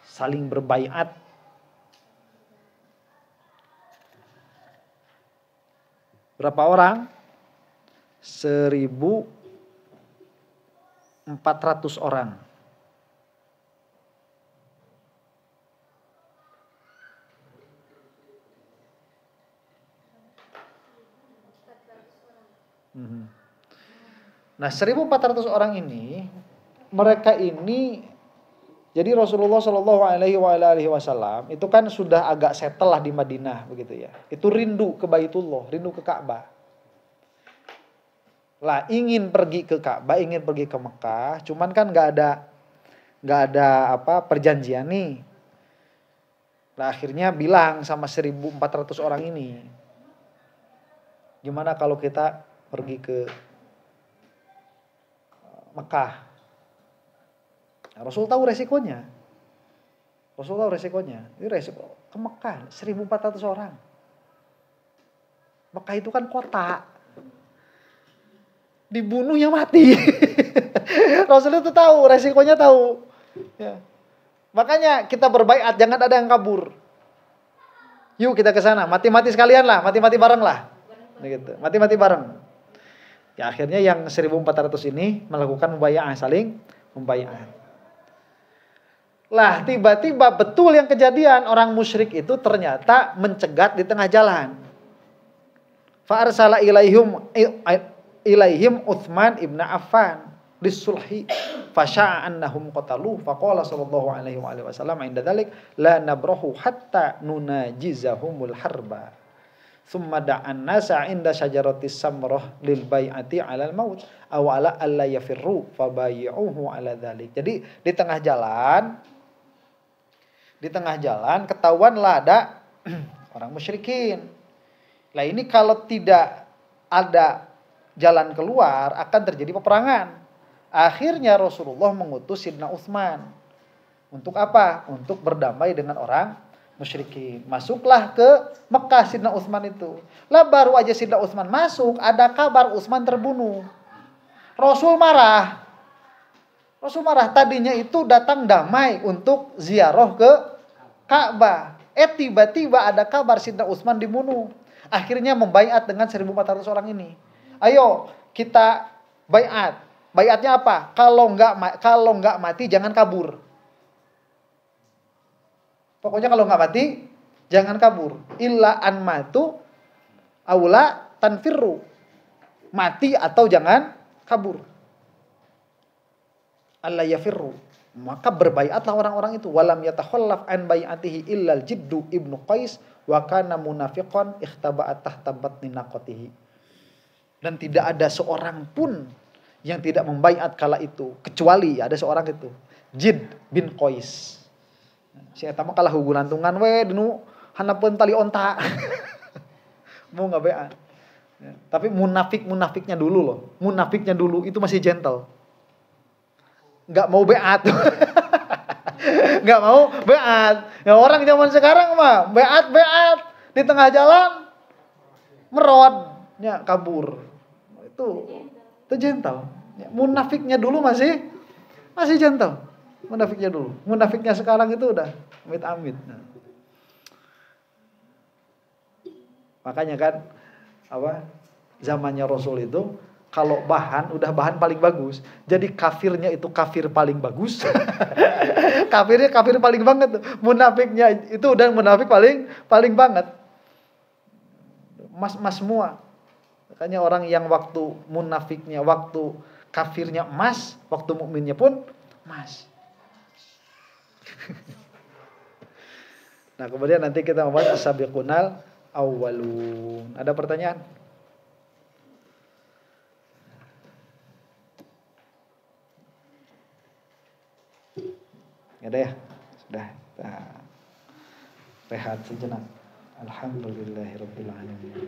saling berbaiat. Berapa orang? 1400 orang. Nah 1400 orang ini, mereka ini, jadi Rasulullah Shallallahu Alaihi Wasallam itu kan sudah agak settle lah di Madinah begitu ya. Itu rindu ke Baitullah, rindu ke Ka'bah. Lah ingin pergi ke Ka'bah, ingin pergi ke Mekah, cuman kan nggak ada perjanjian nih. Nah, akhirnya bilang sama 1.400 orang ini, gimana kalau kita pergi ke Mekah? Nah, Rasul tahu resikonya. Ini resiko ke Mekah, 1.400 orang. Mekah itu kan kota. Dibunuhnya mati. Rasul itu tahu, resikonya tahu. Ya. Makanya kita berbaiat, jangan ada yang kabur. Yuk kita ke sana, mati-mati sekalian lah, mati-mati bareng lah. Gitu. Mati-mati bareng. Ya akhirnya yang 1.400 ini melakukan mubayaah, saling mubayaah. Lah tiba-tiba betul yang kejadian, orang musyrik itu ternyata mencegat di tengah jalan. Fa arsala ilaihim Utsman ibn Affan lisulhi fasya'a annahum qatalu faqala sallallahu alaihi wasallam inda dzalik la nabrahu hatta nunajizahumul harba thumma da'an nasa inda syajaratis samrah lil bai'ati 'alal maut aw ala alla yafirru fabayi'uhu 'ala dzalik. Jadi di tengah jalan ketahuanlah ada orang musyrikin. Lah ini kalau tidak ada jalan keluar akan terjadi peperangan. Akhirnya Rasulullah mengutus Sidna Utsman. Untuk apa? Untuk berdamai dengan orang musyrikin. Masuklah ke Mekah Sidna Utsman itu. Lah baru aja Sidna Utsman masuk, ada kabar Utsman terbunuh. Rasul marah. Tadinya itu datang damai untuk ziarah ke Ka'bah. Tiba-tiba ada kabar Sidna Utsman dibunuh. Akhirnya membaiat dengan 1.400 orang ini. Ayo kita baiat. Baiatnya apa? Kalau nggak mati jangan kabur. Pokoknya kalau nggak mati jangan kabur. Illa an matu aula tanfirru. Mati atau jangan kabur. Alla yafirru. Maka berbaiatlah orang-orang itu. Walam yatakhallaf an bai'atihi illal Jiddu ibnu Qais wa kana munafiqan ikhtaba'at tahta batni naqatihi. Dan tidak ada seorang pun yang tidak membaiat kala itu kecuali ada seorang itu, Jid bin Qais. Si eta mah kalah hugulantungan we dinu hanapeun tali onta. Mau enggak baiat. Ya, tapi munafiknya dulu loh. Munafiknya dulu itu masih gentle. Enggak mau baiat. Enggak mau baiat. Ya orang zaman sekarang mah baiat di tengah jalan merod, ya kabur. Itu gentle. Ya, munafiknya dulu masih gentle. Munafiknya sekarang itu udah amit-amit. Nah. Makanya kan zamannya Rasul itu kalau udah bahan paling bagus. Jadi kafirnya itu kafir paling bagus. Kafirnya kafir paling banget. Munafiknya itu udah munafik paling banget. Mas semua. Makanya orang yang waktu munafiknya, waktu kafirnya emas, waktu mukminnya pun emas. Nah, kemudian nanti kita membahas as-sabiqunal awwalun. Ada pertanyaan? Ada ya? Sudah. Nah, rehat sejenak. Alhamdulillahirabbil alamin.